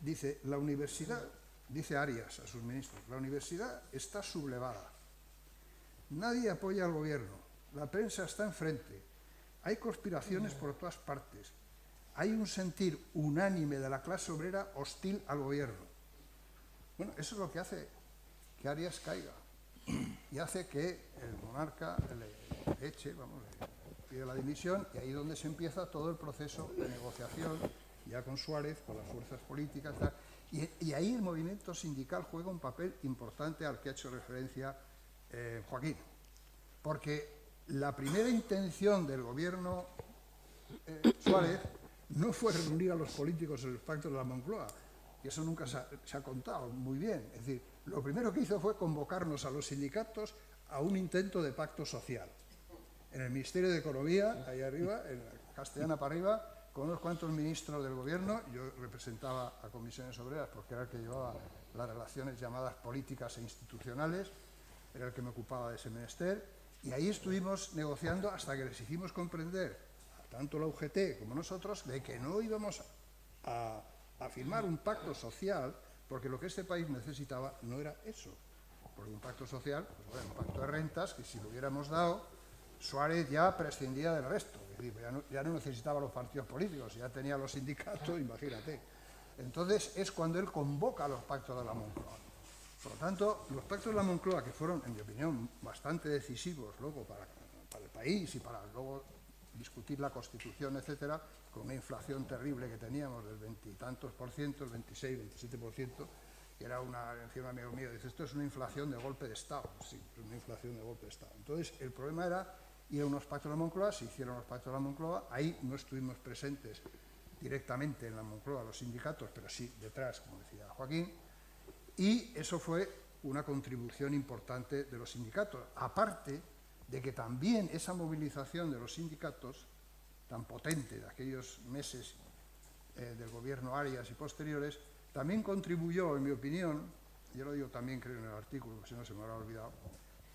dice, la universidad, dice Arias a sus ministros, la universidad está sublevada, nadie apoya al gobierno, la prensa está enfrente, hay conspiraciones por todas partes, hay un sentir unánime de la clase obrera hostil al gobierno. Bueno, eso es lo que hace que Arias caiga y hace que el monarca le eche, vamos, le pide la dimisión, y ahí es donde se empieza todo el proceso de negociación, ya con Suárez, con las fuerzas políticas, tal. Y ahí el movimiento sindical juega un papel importante al que ha hecho referencia Joaquín, porque la primera intención del gobierno Suárez no fue reunir a los políticos en los pactos de la Moncloa, y eso nunca se ha contado muy bien. Es decir, lo primero que hizo fue convocarnos a los sindicatos a un intento de pacto social. En el Ministerio de Economía, ahí arriba, en Castellana para arriba, con unos cuantos ministros del gobierno, yo representaba a Comisiones Obreras porque era el que llevaba las relaciones llamadas políticas e institucionales, era el que me ocupaba de ese menester, y ahí estuvimos negociando hasta que les hicimos comprender, tanto la UGT como nosotros, de que no íbamos a firmar un pacto social, porque lo que este país necesitaba no era eso. Porque un pacto social, pues bueno, un pacto de rentas, que si lo hubiéramos dado, Suárez ya prescindía del resto, es decir, ya no necesitaba los partidos políticos, ya tenía los sindicatos, imagínate. Entonces es cuando él convoca los pactos de la Moncloa. Por lo tanto, los pactos de la Moncloa, que fueron, en mi opinión, bastante decisivos luego para el país y para luego discutir la Constitución, etcétera, con una inflación terrible que teníamos del 20 y tantos por ciento, el 26, 27%, que era encima amigo mío, dice, esto es una inflación de golpe de Estado. Sí, es una inflación de golpe de Estado. Entonces, el problema era ir a unos pactos de la Moncloa, se hicieron los pactos de la Moncloa, ahí no estuvimos presentes directamente en la Moncloa los sindicatos, pero sí detrás, como decía Joaquín, y eso fue una contribución importante de los sindicatos, aparte de que también esa movilización de los sindicatos, tan potente de aquellos meses del gobierno Arias y posteriores, también contribuyó, en mi opinión, yo lo digo también creo en el artículo, si no se me habrá olvidado,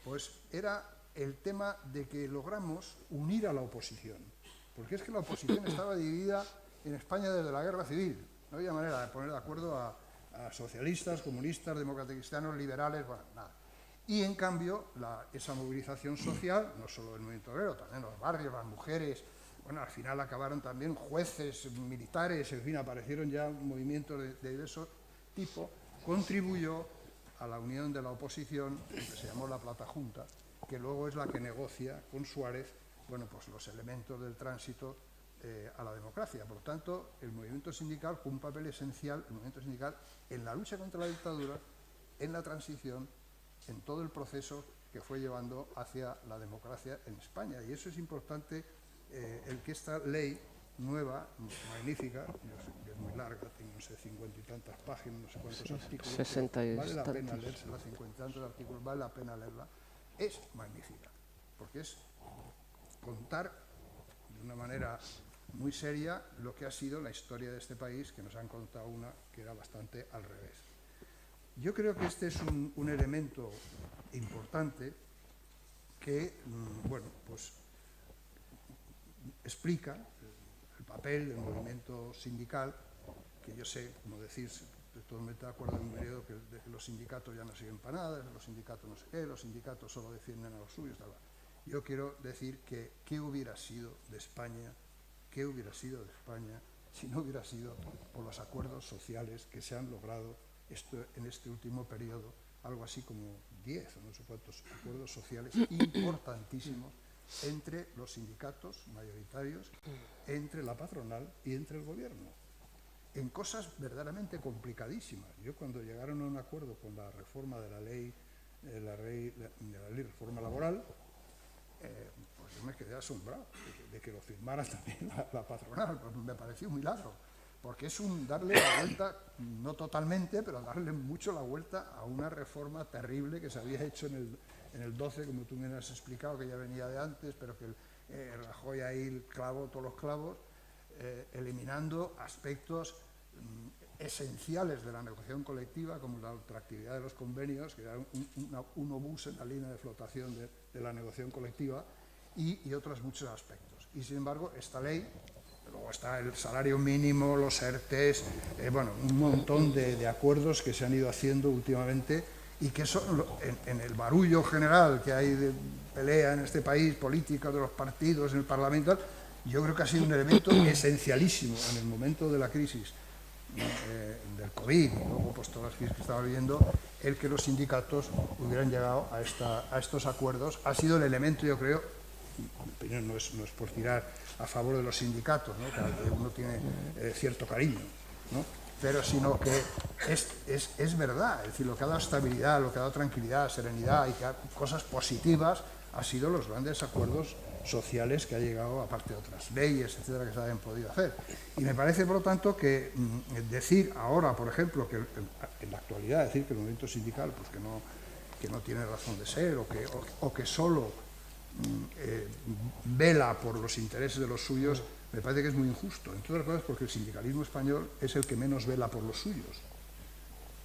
pues era el tema de que logramos unir a la oposición, porque es que la oposición estaba dividida en España desde la Guerra Civil, no había manera de poner de acuerdo a socialistas, comunistas, demócratas cristianos, liberales, bueno, nada. Y en cambio, esa movilización social, no solo del movimiento obrero, también los barrios, las mujeres, bueno, al final acabaron también jueces, militares, en fin, aparecieron ya movimientos de diverso tipo, contribuyó a la unión de la oposición, que se llamó la Plata Junta, que luego es la que negocia con Suárez, bueno, pues los elementos del tránsito a la democracia. Por lo tanto, el movimiento sindical jugó un papel esencial, el movimiento sindical, en la lucha contra la dictadura, en la transición, en todo el proceso que fue llevando hacia la democracia en España. Y eso es importante, el que esta ley nueva, magnífica, yo sé que es muy larga, tiene no sé 50 y tantas páginas, no sé cuántos artículos, 60 y vale la pena tantos. leerse, las 50 y tantos artículos, vale la pena leerla, es magnífica, porque es contar de una manera muy seria lo que ha sido la historia de este país, que nos han contado una que era bastante al revés. Yo creo que este es un elemento importante que, bueno, pues explica el papel del movimiento sindical, que yo sé, como decir, estoy totalmente de acuerdo en un periodo que los sindicatos ya no siguen para nada, los sindicatos no sé qué, los sindicatos solo defienden a los suyos, tal. Yo quiero decir que qué hubiera sido de España si no hubiera sido por los acuerdos sociales que se han logrado en este último periodo, algo así como 10 o no sé cuántos acuerdos sociales importantísimos entre los sindicatos mayoritarios, entre la patronal y entre el gobierno, en cosas verdaderamente complicadísimas. Yo cuando llegaron a un acuerdo con la reforma de la ley reforma laboral, pues yo me quedé asombrado de que lo firmara también la patronal, pues me pareció un milagro, porque es darle la vuelta, no totalmente, pero darle mucho la vuelta a una reforma terrible que se había hecho en el 12, como tú me has explicado, que ya venía de antes, pero que Rajoy ahí clavó todos los clavos, eliminando aspectos esenciales de la negociación colectiva, como la ultraactividad de los convenios, que era un obús en la línea de flotación de la negociación colectiva, y otros muchos aspectos. Y sin embargo, esta ley, luego está el salario mínimo, los ERTES, bueno, un montón de acuerdos que se han ido haciendo últimamente y que son, en el barullo general que hay de pelea en este país, política de los partidos, en el Parlamento, yo creo que ha sido un elemento esencialísimo en el momento de la crisis del COVID y luego pues todas las crisis que estaba viviendo, el que los sindicatos hubieran llegado a estos acuerdos ha sido el elemento, yo creo, en mi opinión no es por tirar a favor de los sindicatos, ¿no? Que uno tiene cierto cariño, ¿no? Pero sino que es verdad, es decir, lo que ha dado estabilidad, lo que ha dado tranquilidad, serenidad y que ha, cosas positivas ha sido los grandes acuerdos sociales que ha llegado, aparte de otras leyes, etcétera, que se hayan podido hacer. Y me parece, por lo tanto, que decir ahora, por ejemplo, que en la actualidad, decir que el movimiento sindical pues que no tiene razón de ser o que solo vela por los intereses de los suyos, me parece que es muy injusto, entre otras cosas porque el sindicalismo español es el que menos vela por los suyos.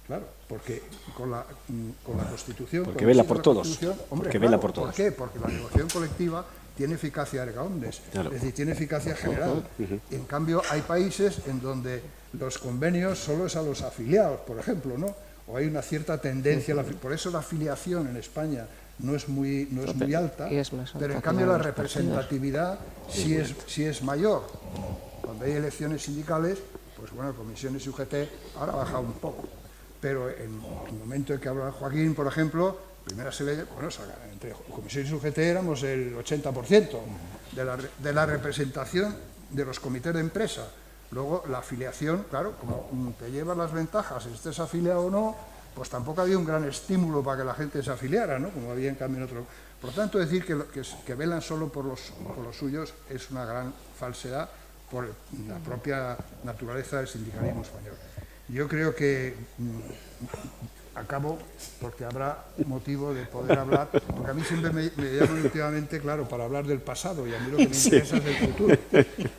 Claro, porque con la Constitución... Porque vela por todos. Hombre, porque claro, vela por todos. ¿por qué? Porque la negociación colectiva tiene eficacia erga omnes, claro. Es decir, tiene eficacia general. En cambio, hay países en donde los convenios solo es a los afiliados, por ejemplo, ¿no? O hay una cierta tendencia, por eso la afiliación en España no es muy alta, pero en cambio la representatividad sí es mayor. Cuando hay elecciones sindicales, pues bueno, comisiones y UGT ahora ha bajado un poco, pero en el momento en que habla Joaquín, por ejemplo, primera se ve, bueno, entre comisiones y UGT éramos el 80% de la representación de los comités de empresa. Luego la afiliación, claro, como te llevas las ventajas, estés afiliado o no, pues tampoco había un gran estímulo para que la gente se afiliara, ¿no? Como había en cambio en otro. Por tanto, decir que velan solo por los suyos es una gran falsedad por la propia naturaleza del sindicalismo español. Yo creo que acabo, porque habrá motivo de poder hablar, porque a mí siempre me llaman últimamente, claro, para hablar del pasado, y a mí lo que me interesa es el futuro.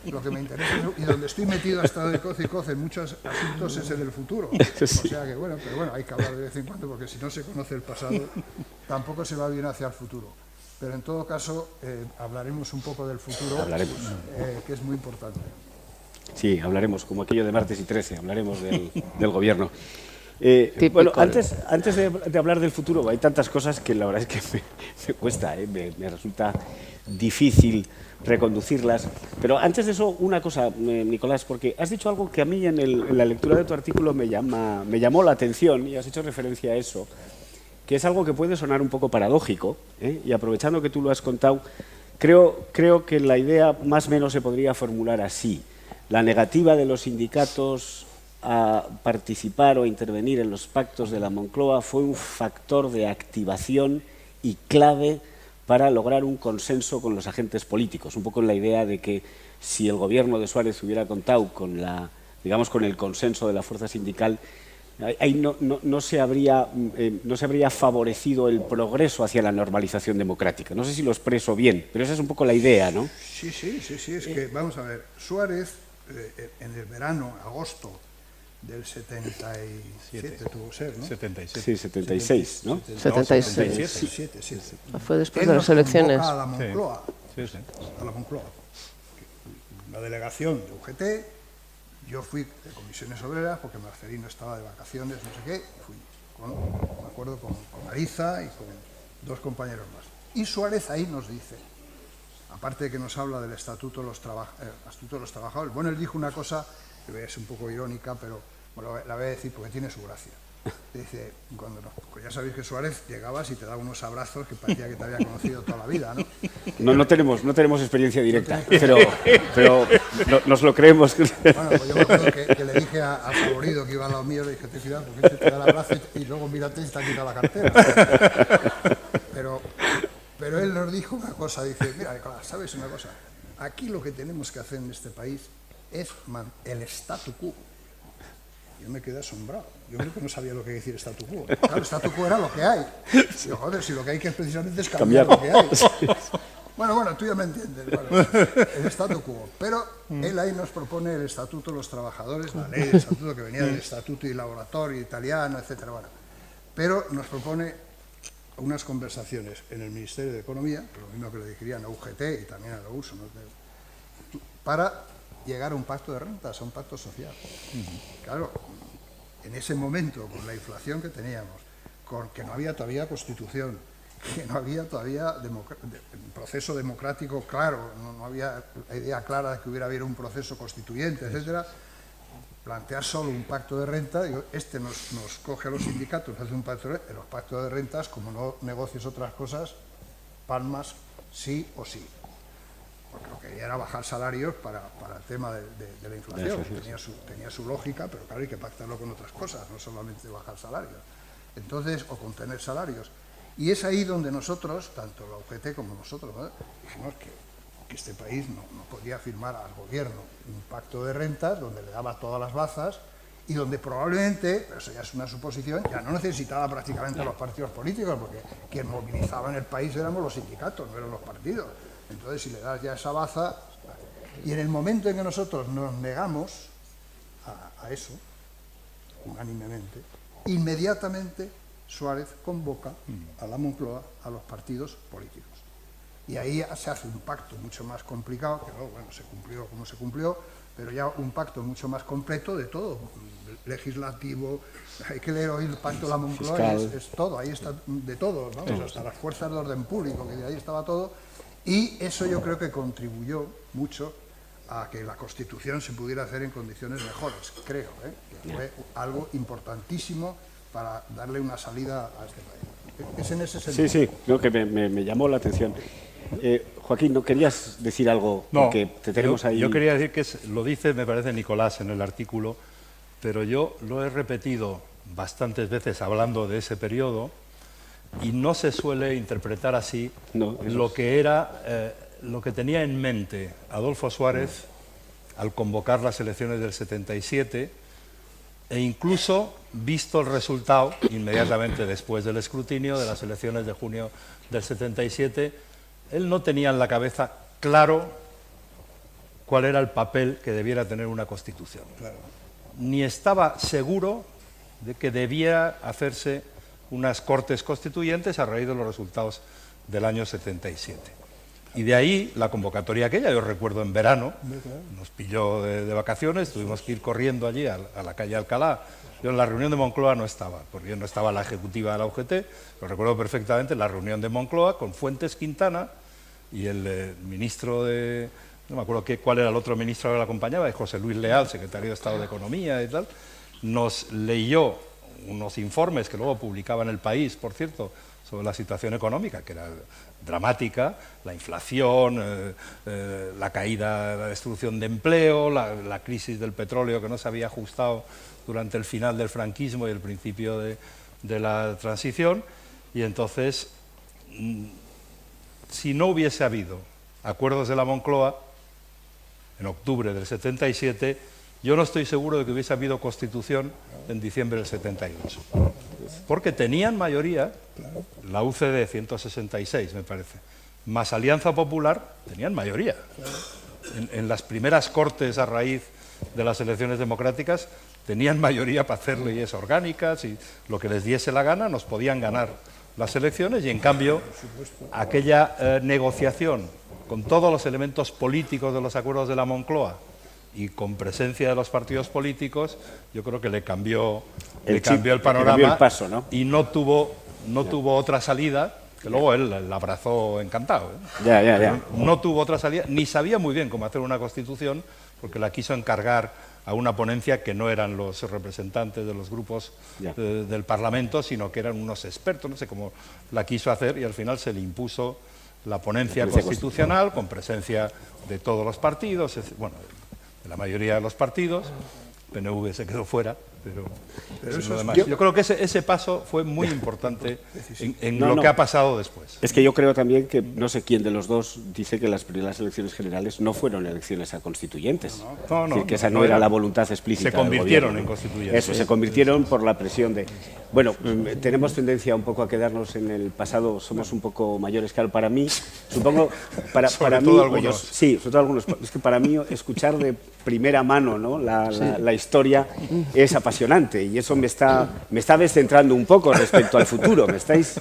Lo que me interesa, y donde estoy metido hasta de coz y coz en muchos asuntos es en el futuro. O sea que bueno, pero bueno, hay que hablar de vez en cuando, porque si no se conoce el pasado, tampoco se va bien hacia el futuro. Pero en todo caso, hablaremos un poco del futuro, que es muy importante. Sí, hablaremos, como aquello de martes y 13, hablaremos del gobierno. Bueno, antes de hablar del futuro, hay tantas cosas que la verdad es que me cuesta, me resulta difícil reconducirlas. Pero antes de eso, una cosa, Nicolás, porque has dicho algo que a mí en la lectura de tu artículo me llamó la atención, y has hecho referencia a eso, que es algo que puede sonar un poco paradójico, y aprovechando que tú lo has contado, creo que la idea más o menos se podría formular así. La negativa de los sindicatos a participar o a intervenir en los pactos de la Moncloa fue un factor de activación y clave para lograr un consenso con los agentes políticos, un poco en la idea de que si el gobierno de Suárez hubiera contado con el consenso de la fuerza sindical, ahí no se habría favorecido el progreso hacia la normalización democrática. No sé si lo expreso bien, pero esa es un poco la idea, ¿no? Sí, es que, vamos a ver, Suárez, en el verano, agosto del 77 tuvo que ser, ¿no? 77. Sí, 76, ¿no? 77. Sí. Fue después de las elecciones. A la Moncloa, Sí. a la Moncloa. La delegación de UGT, yo fui de Comisiones Obreras porque Marcelino estaba de vacaciones, no sé qué, fui me acuerdo con Ariza y con dos compañeros más. Y Suárez ahí nos dice, aparte de que nos habla del Estatuto de los Trabajadores, bueno, él dijo una cosa que es un poco irónica, pero bueno, la voy a decir porque tiene su gracia. Dice, pues ya sabéis que Suárez llegabas y te daba unos abrazos que parecía que te había conocido toda la vida, ¿no? No tenemos experiencia directa, pero nos lo creemos. Bueno, pues yo me acuerdo que le dije al favorito que iba al lado mío, le dije, te cuidado, porque este te da el abrazo y luego mírate y te ha quitado la cartera. Pero él nos dijo una cosa, dice, mira, Nicolás, ¿sabes una cosa? Aquí lo que tenemos que hacer en este país es el statu quo. Yo me quedé asombrado. Yo creo que no sabía lo que decir statu quo. Claro, statu quo era lo que hay. Digo, joder, si lo que hay que es precisamente es cambiar lo que hay. Bueno, tú ya me entiendes, el statu quo. Pero él ahí nos propone el Estatuto de los Trabajadores, la ley del Estatuto que venía del Estatuto di Lavoratori italiano, etcétera. Bueno, pero nos propone unas conversaciones en el Ministerio de Economía, lo mismo que le dirían a UGT y también a la USO, ¿no?, para llegar a un pacto de rentas, a un pacto social. Claro, en ese momento, con la inflación que teníamos, con que no había todavía Constitución, que no había todavía proceso democrático claro, no había la idea clara de que hubiera habido un proceso constituyente, etcétera, plantear solo un pacto de renta, digo, nos coge a los sindicatos, hace un pacto de renta, en los pactos de rentas, como no negocies otras cosas, palmas sí o sí. Porque lo que quería era bajar salarios para el tema de la inflación, tenía su lógica, pero claro, hay que pactarlo con otras cosas, no solamente bajar salarios. Entonces, o contener salarios. Y es ahí donde nosotros, tanto la UGT como nosotros, ¿no?, dijimos que este país no podía firmar al gobierno un pacto de rentas donde le daba todas las bazas y donde probablemente, pero eso ya es una suposición, ya no necesitaba prácticamente a los partidos políticos, porque quien movilizaba en el país éramos los sindicatos, no eran los partidos. Entonces, si le das ya esa baza, y en el momento en que nosotros nos negamos a eso, unánimemente, inmediatamente Suárez convoca a la Moncloa a los partidos políticos. Y ahí se hace un pacto mucho más complicado, que luego, bueno, se cumplió como se cumplió, pero ya un pacto mucho más completo de todo, legislativo, hay que leer hoy el pacto de la Moncloa, es todo, ahí está de todo, ¿no? Hasta las fuerzas de orden público, que de ahí estaba todo, y eso yo creo que contribuyó mucho a que la Constitución se pudiera hacer en condiciones mejores, creo, que fue algo importantísimo para darle una salida a este país. Es en ese sentido. Sí, no, que me llamó la atención. Joaquín, ¿no querías decir algo? No, porque te tenemos ahí. Yo quería decir que lo dice, me parece, Nicolás en el artículo, pero yo lo he repetido bastantes veces hablando de ese periodo y no se suele interpretar así lo que tenía en mente Adolfo Suárez al convocar las elecciones del 77 e incluso visto el resultado inmediatamente después del escrutinio de las elecciones de junio del 77, él no tenía en la cabeza claro cuál era el papel que debiera tener una Constitución. Claro. Ni estaba seguro de que debiera hacerse unas Cortes Constituyentes a raíz de los resultados del año 77. Y de ahí la convocatoria aquella, yo recuerdo en verano, nos pilló de vacaciones, tuvimos que ir corriendo allí a la calle Alcalá. Yo en la reunión de Moncloa no estaba, porque yo no estaba la ejecutiva de la UGT, lo recuerdo perfectamente, la reunión de Moncloa con Fuentes Quintana y el ministro de... no me acuerdo cuál era el otro ministro que la acompañaba, José Luis Leal, secretario de Estado de Economía y tal, nos leyó unos informes que luego publicaba en El País, por cierto, sobre la situación económica, que era dramática, la inflación, la caída, la destrucción de empleo, la crisis del petróleo que no se había ajustado durante el final del franquismo y el principio de la transición, y entonces, si no hubiese habido acuerdos de la Moncloa, en octubre del 77, yo no estoy seguro de que hubiese habido Constitución en diciembre del 78. Porque tenían mayoría, la UCD 166 me parece, más Alianza Popular, tenían mayoría. En las primeras Cortes a raíz de las elecciones democráticas tenían mayoría para hacer leyes orgánicas y lo que les diese la gana, nos podían ganar las elecciones, y en cambio aquella negociación con todos los elementos políticos de los acuerdos de la Moncloa y con presencia de los partidos políticos, yo creo que le cambió el panorama, cambió el paso, ¿no? Y no tuvo otra salida, que luego él la abrazó encantado, ¿eh? Ya. No tuvo otra salida, ni sabía muy bien cómo hacer una Constitución, porque la quiso encargar a una ponencia que no eran los representantes de los grupos del Parlamento, sino que eran unos expertos, no sé cómo la quiso hacer, y al final se le impuso la ponencia constitucional con presencia de todos los partidos, bueno, de la mayoría de los partidos, PNV se quedó fuera, pero eso lo es- demás. Yo creo que ese paso fue muy importante en No, lo no. que ha pasado después. Es que yo creo también que no sé quién de los dos dice que las primeras elecciones generales no fueron elecciones a constituyentes. No, Es decir, que esa no no era eran. la voluntad explícita Se del convirtieron gobierno, en ¿no? constituyentes. Eso, se convirtieron por la presión de... Bueno, tenemos tendencia un poco a quedarnos en el pasado, somos un poco mayores, claro, para mí, supongo, Sobre para mí... todo algunos. Sí, sobre todo algunos. Es que para mí escuchar de primera mano, ¿no?, la historia es apasionante y eso me está descentrando un poco respecto al futuro, ¿me estáis?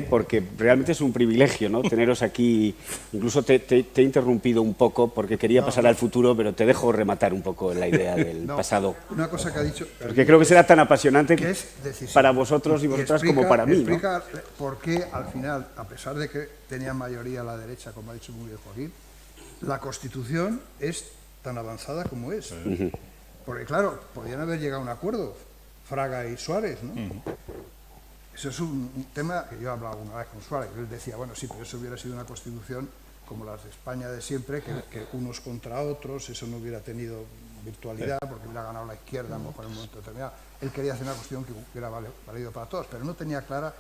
Porque realmente es un privilegio, ¿no?, teneros aquí. Incluso te he interrumpido un poco porque quería pasar al futuro, pero te dejo rematar un poco la idea del No, pasado. Una cosa que ha dicho... Porque creo que será tan apasionante que es decisivo. para vosotros y vosotras como para mí, ¿no? Explica por qué al final, a pesar de que tenía mayoría la derecha, como ha dicho muy bien Joaquín, la Constitución es tan avanzada como es. Porque claro, podían haber llegado a un acuerdo, Fraga y Suárez, ¿no? Eso es un tema que yo he hablado alguna vez con Suárez, él decía, bueno, sí, pero eso hubiera sido una Constitución como las de España de siempre, que unos contra otros, eso no hubiera tenido virtualidad, porque hubiera ganado la izquierda, a lo mejor en un momento determinado. Él quería hacer una cuestión que hubiera valido para todos, pero no tenía clara,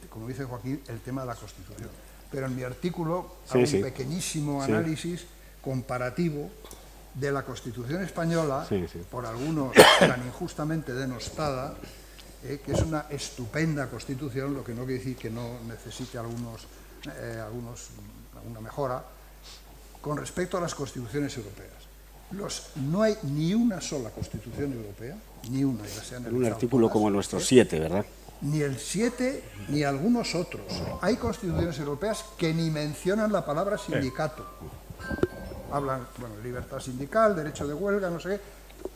como dice Joaquín, el tema de la Constitución. Pero en mi artículo hago un pequeñísimo análisis comparativo de la Constitución española, por algunos tan injustamente denostada, que es una estupenda Constitución, lo que no quiere decir que no necesite alguna mejora, con respecto a las constituciones europeas. No hay ni una sola Constitución europea, ni una, ya se han En un analizado artículo todas, como nuestro 7, ¿verdad? ni el 7 ni algunos otros. Hay constituciones europeas que ni mencionan la palabra sindicato. Hablan, bueno, libertad sindical, derecho de huelga, no sé qué,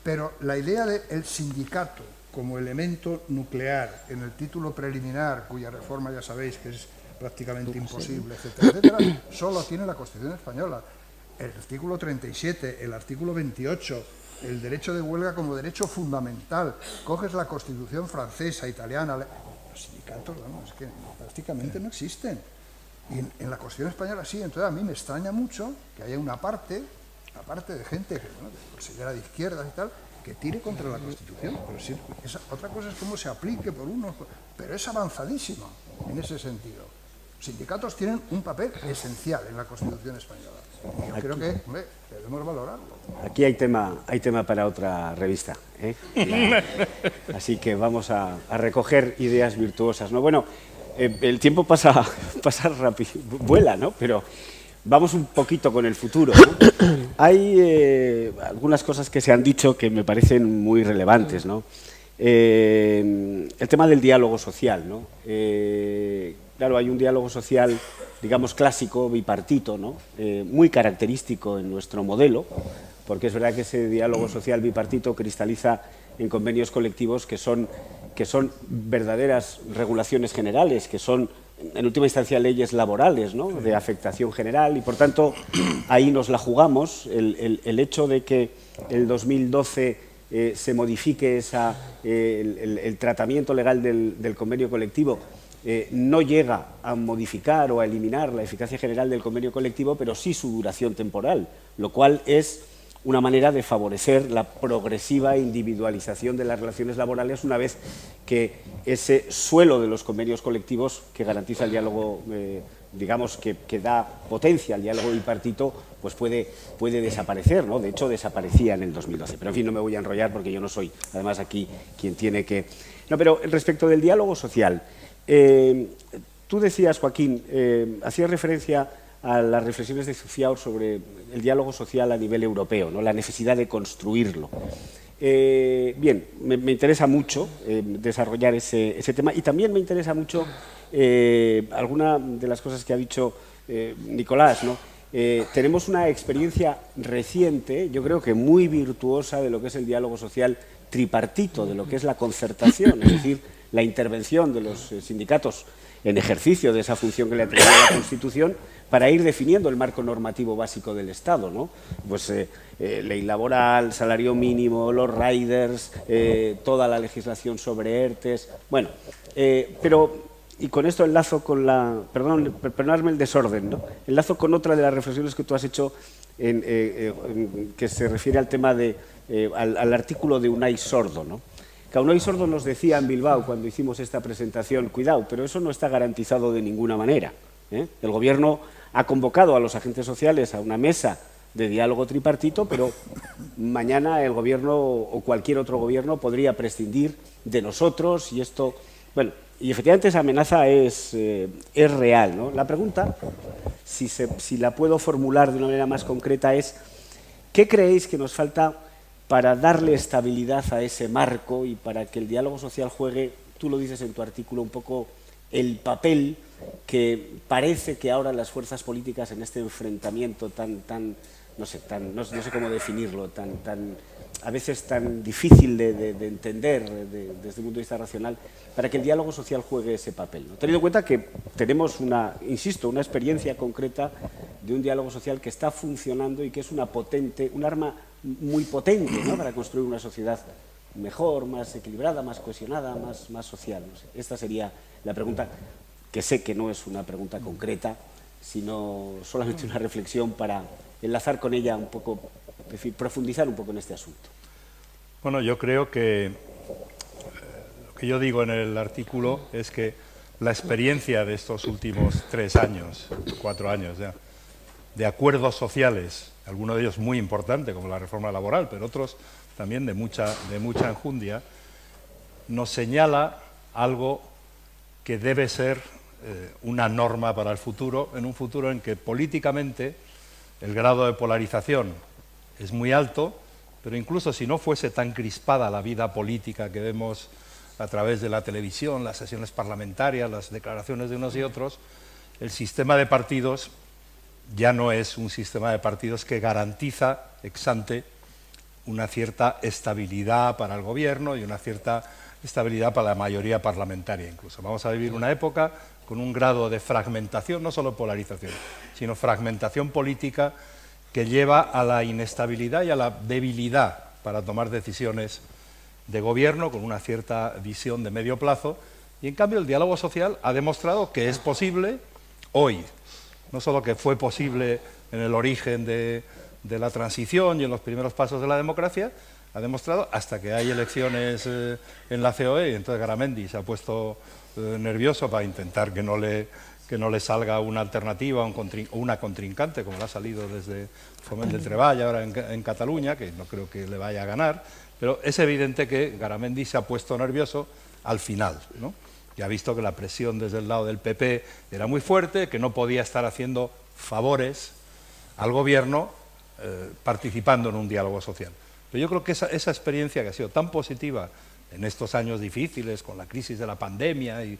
pero la idea del sindicato como elemento nuclear en el título preliminar, cuya reforma ya sabéis que es prácticamente imposible, etcétera, etcétera, solo tiene la Constitución española. El artículo 37, el artículo 28, el derecho de huelga como derecho fundamental. Coges la Constitución francesa, italiana, los sindicatos, vamos, es que prácticamente no existen. Y en la Constitución española sí, entonces a mí me extraña mucho que haya una parte de gente que bueno, se considera de izquierdas y tal, que tire contra la Constitución. Pero sí, otra cosa es cómo se aplique por unos, pero es avanzadísima en ese sentido. Los sindicatos tienen un papel esencial en la Constitución española. Y yo creo que, hombre, debemos valorarlo. Aquí hay tema para otra revista, ¿eh? Así que vamos a recoger ideas virtuosas, ¿no? Bueno, el tiempo pasa rápido, vuela, ¿no? Pero vamos un poquito con el futuro, ¿no? Hay algunas cosas que se han dicho que me parecen muy relevantes, ¿no? El tema del diálogo social, ¿no? Claro, hay un diálogo social, digamos, clásico, bipartito, ¿no? Muy característico en nuestro modelo, porque es verdad que ese diálogo social bipartito cristaliza en convenios colectivos que son verdaderas regulaciones generales, que son, en última instancia, leyes laborales, ¿no?, de afectación general, y por tanto ahí nos la jugamos. El hecho de que el 2012 se modifique el tratamiento legal del convenio colectivo no llega a modificar o a eliminar la eficacia general del convenio colectivo, pero sí su duración temporal, lo cual es una manera de favorecer la progresiva individualización de las relaciones laborales una vez que ese suelo de los convenios colectivos que garantiza el diálogo, digamos, que da potencia al diálogo bipartito, pues puede desaparecer, ¿no? De hecho, desaparecía en el 2012. Pero, en fin, no me voy a enrollar porque yo no soy, además, aquí quien tiene que... No, pero respecto del diálogo social, tú decías, Joaquín, hacías referencia a las reflexiones de Zufiaur sobre el diálogo social a nivel europeo, ¿no?, la necesidad de construirlo. Bien, me interesa mucho desarrollar ese tema, y también me interesa mucho alguna de las cosas que ha dicho Nicolás, ¿no? Tenemos una experiencia reciente, yo creo que muy virtuosa, de lo que es el diálogo social tripartito, de lo que es la concertación, es decir, la intervención de los sindicatos en ejercicio de esa función que le atribuye la Constitución para ir definiendo el marco normativo básico del Estado, ¿no? Pues ley laboral, salario mínimo, los riders, toda la legislación sobre ERTES. Bueno, pero, y con esto enlazo con perdonadme el desorden, ¿no? Enlazo con otra de las reflexiones que tú has hecho que se refiere al tema al artículo de Unai Sordo, ¿no? Que Unai Sordo nos decía en Bilbao cuando hicimos esta presentación, cuidado, pero eso no está garantizado de ninguna manera, ¿eh? El Gobierno ha convocado a los agentes sociales a una mesa de diálogo tripartito, pero mañana el Gobierno o cualquier otro Gobierno podría prescindir de nosotros y esto, bueno, y efectivamente esa amenaza es real, ¿no? La pregunta, si la puedo formular de una manera más concreta, es ¿qué creéis que nos falta para darle estabilidad a ese marco y para que el diálogo social juegue, tú lo dices en tu artículo, un poco el papel que parece que ahora las fuerzas políticas en este enfrentamiento no sé cómo definirlo, a veces tan difícil de entender desde el punto de vista racional, para que el diálogo social juegue ese papel, ¿no? Teniendo en cuenta que tenemos una experiencia concreta de un diálogo social que está funcionando y que es un arma muy potente, ¿no?, para construir una sociedad mejor, más equilibrada, más cohesionada, más social, no sé. Esta sería la pregunta, que sé que no es una pregunta concreta, sino solamente una reflexión para enlazar con ella un poco, es decir, profundizar un poco en este asunto. Bueno, yo creo que lo que yo digo en el artículo es que la experiencia de estos últimos 3 años, 4 años ya, de acuerdos sociales, algunos de ellos muy importantes, como la reforma laboral, pero otros también de mucha enjundia, nos señala algo que debe ser una norma para el futuro, en un futuro en que políticamente el grado de polarización es muy alto, pero incluso si no fuese tan crispada la vida política que vemos a través de la televisión, las sesiones parlamentarias, las declaraciones de unos y otros, el sistema de partidos ya no es un sistema de partidos que garantiza ex ante una cierta estabilidad para el gobierno y una cierta estabilidad para la mayoría parlamentaria incluso. Vamos a vivir una época con un grado de fragmentación, no solo polarización, sino fragmentación política que lleva a la inestabilidad y a la debilidad para tomar decisiones de gobierno con una cierta visión de medio plazo, y en cambio el diálogo social ha demostrado que es posible hoy, no solo que fue posible en el origen de la transición y en los primeros pasos de la democracia, ha demostrado hasta que hay elecciones en la COE, y entonces Garamendi se ha puesto nervioso para intentar que no le salga una alternativa o una contrincante, como le ha salido desde Foment del Treball ahora en Cataluña, que no creo que le vaya a ganar, pero es evidente que Garamendi se ha puesto nervioso al final, ¿no? Y ha visto que la presión desde el lado del PP era muy fuerte, que no podía estar haciendo favores al gobierno participando en un diálogo social. Pero yo creo que esa experiencia que ha sido tan positiva en estos años difíciles, con la crisis de la pandemia y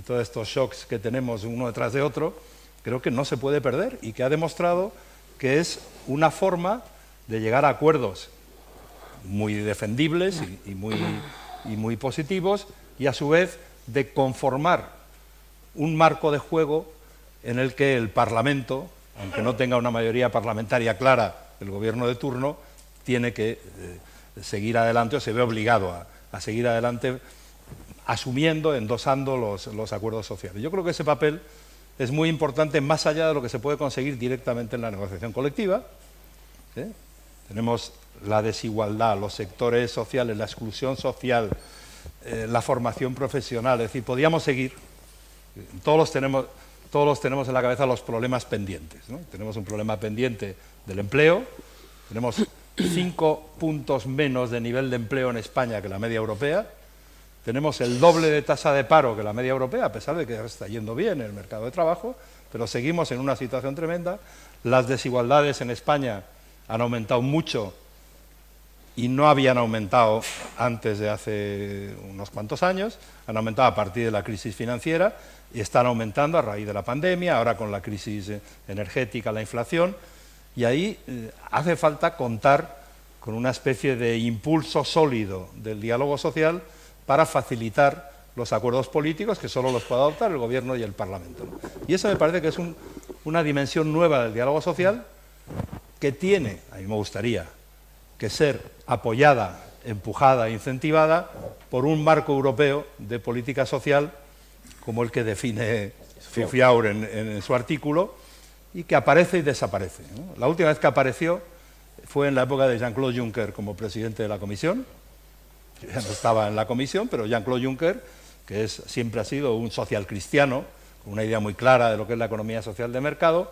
todos estos shocks que tenemos uno detrás de otro, creo que no se puede perder y que ha demostrado que es una forma de llegar a acuerdos muy defendibles y muy positivos, y a su vez de conformar un marco de juego en el que el Parlamento, aunque no tenga una mayoría parlamentaria clara, el gobierno de turno tiene que seguir adelante, o se ve obligado a seguir adelante, asumiendo, endosando los acuerdos sociales. Yo creo que ese papel es muy importante, más allá de lo que se puede conseguir directamente en la negociación colectiva, ¿sí? Tenemos la desigualdad, los sectores sociales, la exclusión social, la formación profesional, es decir, podríamos seguir, todos los tenemos en la cabeza los problemas pendientes, ¿no? Tenemos un problema pendiente del empleo, tenemos 5 puntos menos de nivel de empleo en España que la media europea, tenemos el doble de tasa de paro que la media europea, a pesar de que está yendo bien el mercado de trabajo, pero seguimos en una situación tremenda. Las desigualdades en España han aumentado mucho y no habían aumentado antes de hace unos cuantos años, han aumentado a partir de la crisis financiera y están aumentando a raíz de la pandemia, ahora con la crisis energética, la inflación, y ahí hace falta contar con una especie de impulso sólido del diálogo social para facilitar los acuerdos políticos que solo los puede adoptar el Gobierno y el Parlamento. Y eso me parece que es una dimensión nueva del diálogo social que tiene, a mí me gustaría, que ser apoyada, empujada, incentivada por un marco europeo de política social como el que define Fifiaur en su artículo, y que aparece y desaparece, ¿no? La última vez que apareció fue en la época de Jean-Claude Juncker como presidente de la Comisión. Yo ya no estaba en la Comisión, pero Jean-Claude Juncker, que siempre ha sido un socialcristiano, con una idea muy clara de lo que es la economía social de mercado,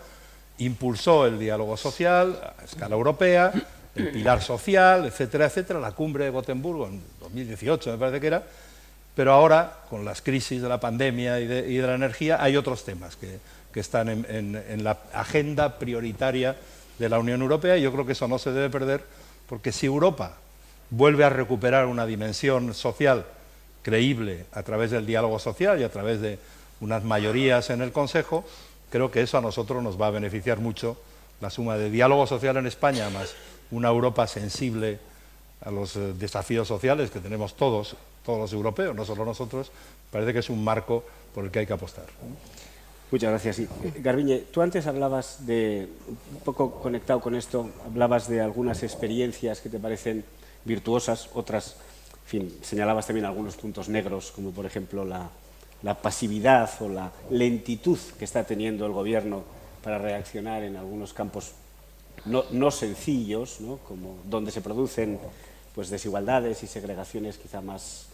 impulsó el diálogo social a escala europea, el pilar social, etcétera, etcétera, la cumbre de Gotemburgo en 2018 me parece que era, pero ahora, con las crisis de la pandemia y de la energía, hay otros temas que están en la agenda prioritaria de la Unión Europea, y yo creo que eso no se debe perder, porque si Europa vuelve a recuperar una dimensión social creíble a través del diálogo social y a través de unas mayorías en el Consejo, creo que eso a nosotros nos va a beneficiar mucho, la suma de diálogo social en España más una Europa sensible a los desafíos sociales que tenemos todos los europeos, no solo nosotros. Parece que es un marco por el que hay que apostar. Muchas gracias. Sí. Garbiñe, tú antes hablabas de, un poco conectado con esto, hablabas de algunas experiencias que te parecen virtuosas, otras, en fin, señalabas también algunos puntos negros, como por ejemplo la pasividad o la lentitud que está teniendo el Gobierno para reaccionar en algunos campos no sencillos, ¿no? Como donde se producen pues, desigualdades y segregaciones quizá más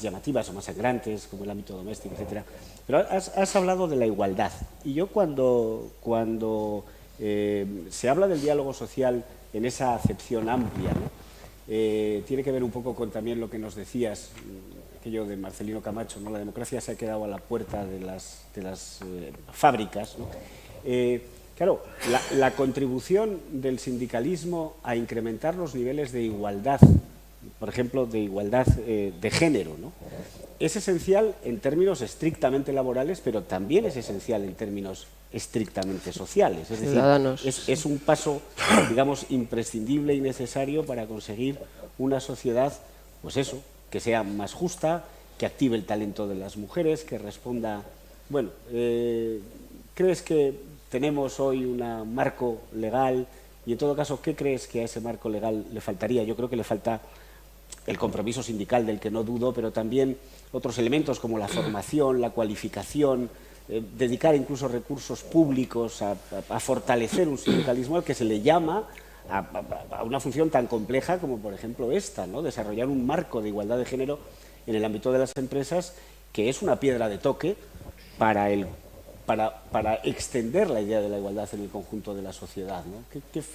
llamativas o más sangrantes, como el ámbito doméstico, etcétera. Pero has hablado de la igualdad. Y yo cuando se habla del diálogo social en esa acepción amplia, ¿no? Tiene que ver un poco con también lo que nos decías, aquello de Marcelino Camacho, ¿no? La democracia se ha quedado a la puerta de las fábricas, ¿no? Claro, la contribución del sindicalismo a incrementar los niveles de igualdad, por ejemplo, de igualdad de género, ¿no? Es esencial en términos estrictamente laborales, pero también es esencial en términos estrictamente sociales. Es decir, es un paso, digamos, imprescindible y necesario para conseguir una sociedad, pues eso, que sea más justa, que active el talento de las mujeres, que responda... Bueno, ¿crees que tenemos hoy un marco legal? Y en todo caso, ¿qué crees que a ese marco legal le faltaría? Yo creo que le falta el compromiso sindical, del que no dudo, pero también otros elementos como la formación, la cualificación, dedicar incluso recursos públicos a fortalecer un sindicalismo al que se le llama a una función tan compleja como, por ejemplo, esta, ¿no? Desarrollar un marco de igualdad de género en el ámbito de las empresas, que es una piedra de toque para extender la idea de la igualdad en el conjunto de la sociedad, ¿no?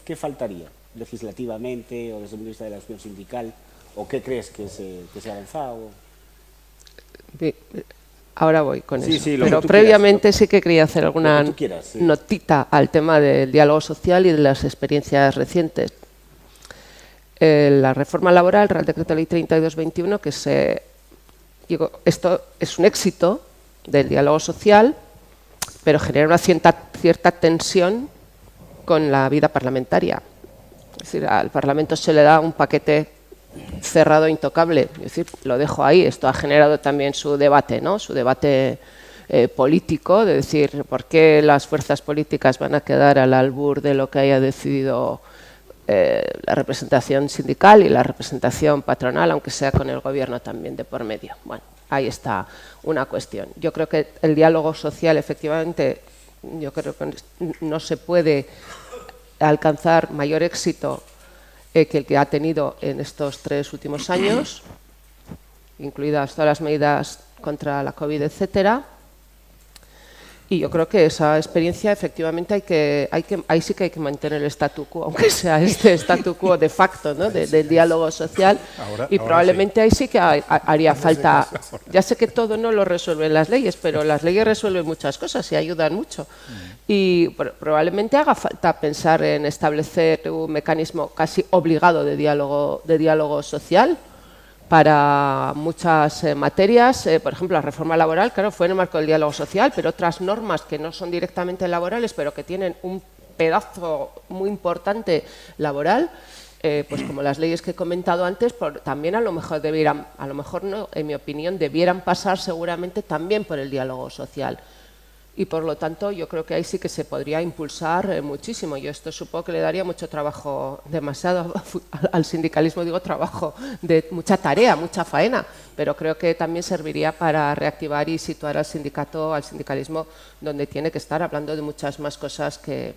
¿Qué faltaría legislativamente o desde el punto de vista de la acción sindical? ¿O qué crees que se ha avanzado? Ahora voy con eso. Sí, pero previamente sí que quería hacer alguna notita al tema del diálogo social y de las experiencias recientes. La reforma laboral, Real Decreto Ley 32/21, esto es un éxito del diálogo social, pero genera una cierta tensión con la vida parlamentaria. Es decir, al Parlamento se le da un paquete cerrado e intocable. Es decir, lo dejo ahí. Esto ha generado también su debate, ¿no? Su debate político, de decir por qué las fuerzas políticas van a quedar al albur de lo que haya decidido la representación sindical y la representación patronal, aunque sea con el Gobierno también de por medio. Bueno, ahí está una cuestión. Yo creo que el diálogo social, efectivamente, yo creo que no se puede alcanzar mayor éxito que el que ha tenido en estos 3 últimos años, incluidas todas las medidas contra la COVID, etcétera. Y yo creo que esa experiencia, efectivamente, ahí sí que hay que mantener el statu quo, aunque sea este statu quo de facto, ¿no? del diálogo social. Y probablemente sí. Ahí sí que haría falta. Ya sé que todo no lo resuelven las leyes, pero las leyes resuelven muchas cosas y ayudan mucho. Y probablemente haga falta pensar en establecer un mecanismo casi obligado de diálogo social para muchas materias. Por ejemplo, la reforma laboral, claro, fue en el marco del diálogo social, pero otras normas que no son directamente laborales, pero que tienen un pedazo muy importante laboral, pues como las leyes que he comentado antes, también a lo mejor no, en mi opinión, debieran pasar seguramente también por el diálogo social. y por lo tanto yo creo que ahí sí que se podría impulsar muchísimo. Yo esto supongo que le daría mucho trabajo, demasiado al sindicalismo, digo trabajo, de mucha tarea, mucha faena, pero creo que también serviría para reactivar y situar al sindicato, al sindicalismo donde tiene que estar, hablando de muchas más cosas que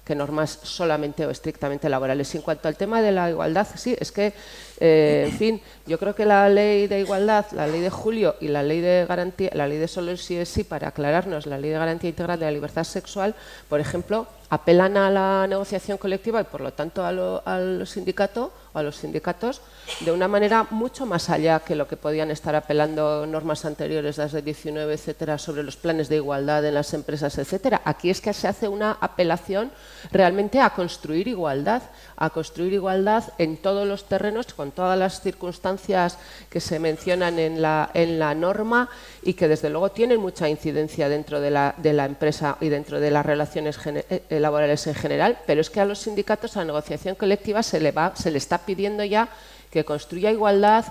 normas solamente o estrictamente laborales. Y en cuanto al tema de la igualdad, sí, es que, en fin, yo creo que la ley de igualdad, la ley de julio y la ley de garantía, la ley de solo sí es sí, para aclararnos, la ley de garantía integral de la libertad sexual, por ejemplo, apelan a la negociación colectiva y por lo tanto al sindicato o a los sindicatos de una manera mucho más allá que lo que podían estar apelando normas anteriores, las de 19, etcétera, sobre los planes de igualdad en las empresas, etcétera. Aquí es que se hace una apelación realmente a construir igualdad en todos los terrenos, con todas las circunstancias que se mencionan en la norma y que desde luego tienen mucha incidencia dentro de la empresa y dentro de las relaciones laborales en general, pero es que a los sindicatos, a la negociación colectiva, se le está pidiendo ya que construya igualdad,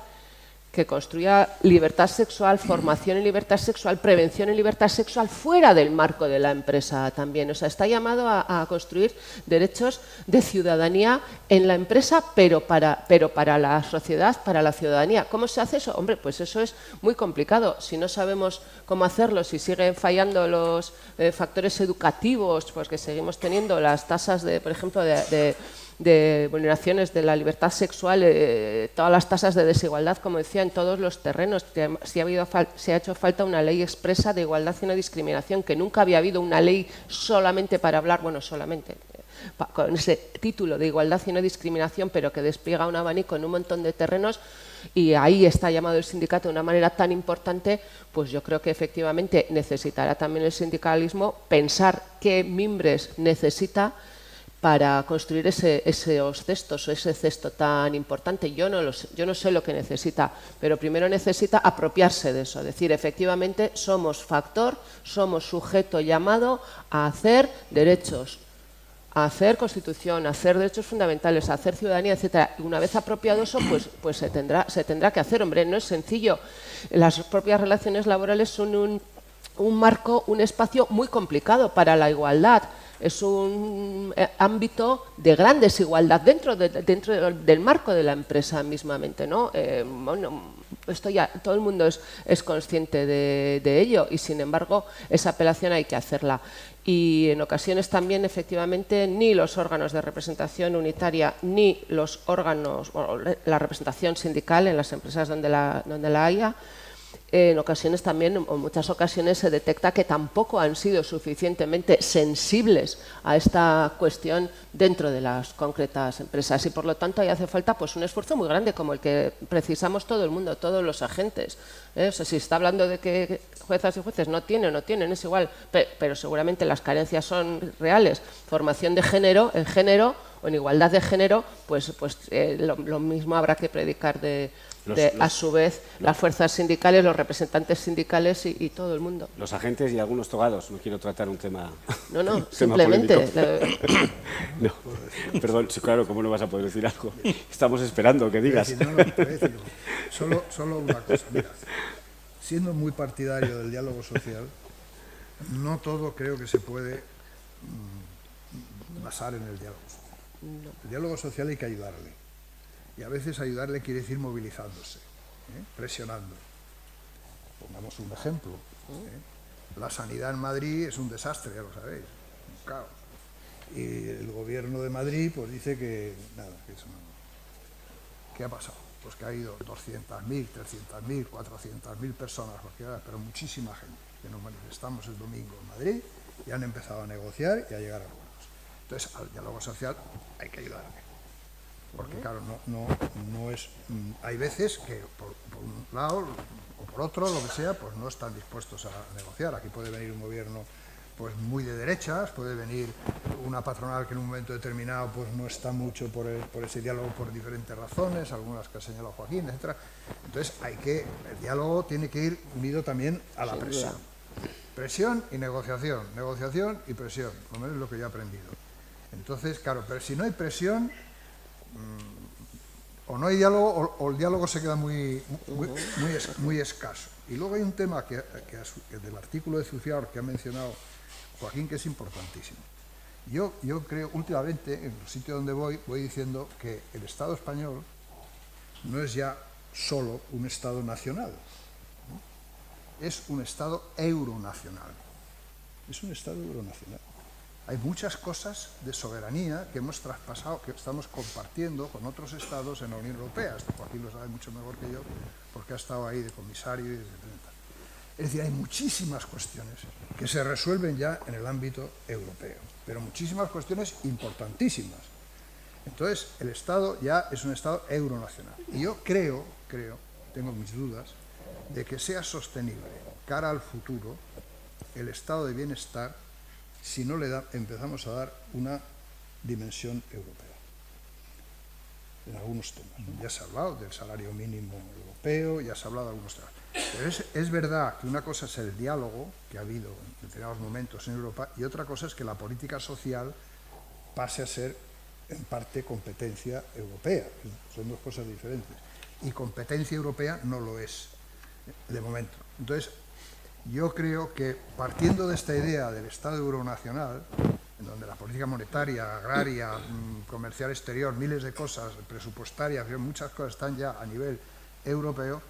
que construya libertad sexual, formación en libertad sexual, prevención en libertad sexual fuera del marco de la empresa también. O sea, está llamado a construir derechos de ciudadanía en la empresa, pero para la sociedad, para la ciudadanía. ¿Cómo se hace eso? Hombre, pues eso es muy complicado. Si no sabemos cómo hacerlo, si siguen fallando los factores educativos, pues que seguimos teniendo las tasas, por ejemplo, de vulneraciones de la libertad sexual, todas las tasas de desigualdad, como decía, en todos los terrenos. Se ha hecho falta una ley expresa de igualdad y no discriminación, que nunca había habido una ley solamente para hablar, bueno, solamente con ese título de igualdad y no discriminación, pero que despliega un abanico en un montón de terrenos, y ahí está llamado el sindicato de una manera tan importante. Pues yo creo que efectivamente necesitará también el sindicalismo pensar qué mimbres necesita para construir esos cestos o ese cesto tan importante. Yo no sé lo que necesita, pero primero necesita apropiarse de eso, es decir, efectivamente somos factor, somos sujeto llamado a hacer derechos, a hacer constitución, a hacer derechos fundamentales, a hacer ciudadanía, etcétera. Y una vez apropiado eso, pues se tendrá que hacer. Hombre, no es sencillo. Las propias relaciones laborales son un marco, un espacio muy complicado para la igualdad. Es un ámbito de gran desigualdad dentro del marco de la empresa mismamente, ¿no? Bueno, esto ya todo el mundo es consciente de ello, y sin embargo esa apelación hay que hacerla. Y en ocasiones también, efectivamente, ni los órganos de representación unitaria ni los órganos, la representación sindical en las empresas donde la haya, en ocasiones también, o en muchas ocasiones, se detecta que tampoco han sido suficientemente sensibles a esta cuestión dentro de las concretas empresas, y por lo tanto ahí hace falta pues un esfuerzo muy grande, como el que precisamos todo el mundo, todos los agentes. O sea, si está hablando de que juezas y jueces no tienen, es igual, pero seguramente las carencias son reales. Formación de género, en género o en igualdad de género, pues lo mismo habrá que predicar a su vez, las fuerzas sindicales, los representantes sindicales y todo el mundo. Los agentes y algunos togados. No quiero tratar un tema. No, simplemente. No, perdón, claro, ¿cómo no vas a poder decir algo? Estamos esperando que digas. Solo una cosa, mira. Siendo muy partidario del diálogo social, no todo creo que se puede basar en el diálogo social. El diálogo social hay que ayudarle. Y a veces ayudarle quiere decir movilizándose, presionando. Pongamos un ejemplo. La sanidad en Madrid es un desastre, ya lo sabéis, un caos. Y el gobierno de Madrid pues dice que nada, que eso no. ¿Qué ha pasado? Pues que ha ido 200.000, 300.000, 400.000 personas, pero muchísima gente, que nos manifestamos el domingo en Madrid y han empezado a negociar y a llegar a acuerdos. Entonces, al diálogo social hay que ayudarle. Porque claro, no es. Hay veces que por un lado o por otro, lo que sea, pues no están dispuestos a negociar. Aquí puede venir un gobierno pues muy de derechas, puede venir una patronal que en un momento determinado pues no está mucho por ese diálogo por diferentes razones, algunas que ha señalado Joaquín, etcétera. Entonces el diálogo tiene que ir unido también a la presión. Presión y negociación y presión, lo menos es lo que yo he aprendido. Entonces, claro, pero si no hay presión, o no hay diálogo o el diálogo se queda muy escaso. Y luego hay un tema que del artículo de Zufiar que ha mencionado Joaquín, que es importantísimo. Yo creo, últimamente, en el sitio donde voy diciendo que el Estado español no es ya solo un Estado nacional, ¿no? Es un Estado euronacional. Es un Estado euronacional. Hay muchas cosas de soberanía que hemos traspasado, que estamos compartiendo con otros estados en la Unión Europea. Esto Joaquín lo sabe mucho mejor que yo, porque ha estado ahí de comisario y de tal. Es decir, hay muchísimas cuestiones que se resuelven ya en el ámbito europeo, pero muchísimas cuestiones importantísimas. Entonces, el Estado ya es un Estado euronacional. Y yo creo, tengo mis dudas, de que sea sostenible cara al futuro el estado de bienestar si no le empezamos a dar una dimensión europea. En algunos temas, ¿no? Ya se ha hablado del salario mínimo europeo, ya se ha hablado de algunos temas. Pero es verdad que una cosa es el diálogo que ha habido en determinados momentos en Europa y otra cosa es que la política social pase a ser en parte competencia europea. Son dos cosas diferentes. Y competencia europea no lo es de momento. Entonces, yo creo que partiendo de esta idea del Estado euronacional, en donde la política monetaria, agraria, comercial exterior, miles de cosas, presupuestarias, muchas cosas están ya a nivel europeo,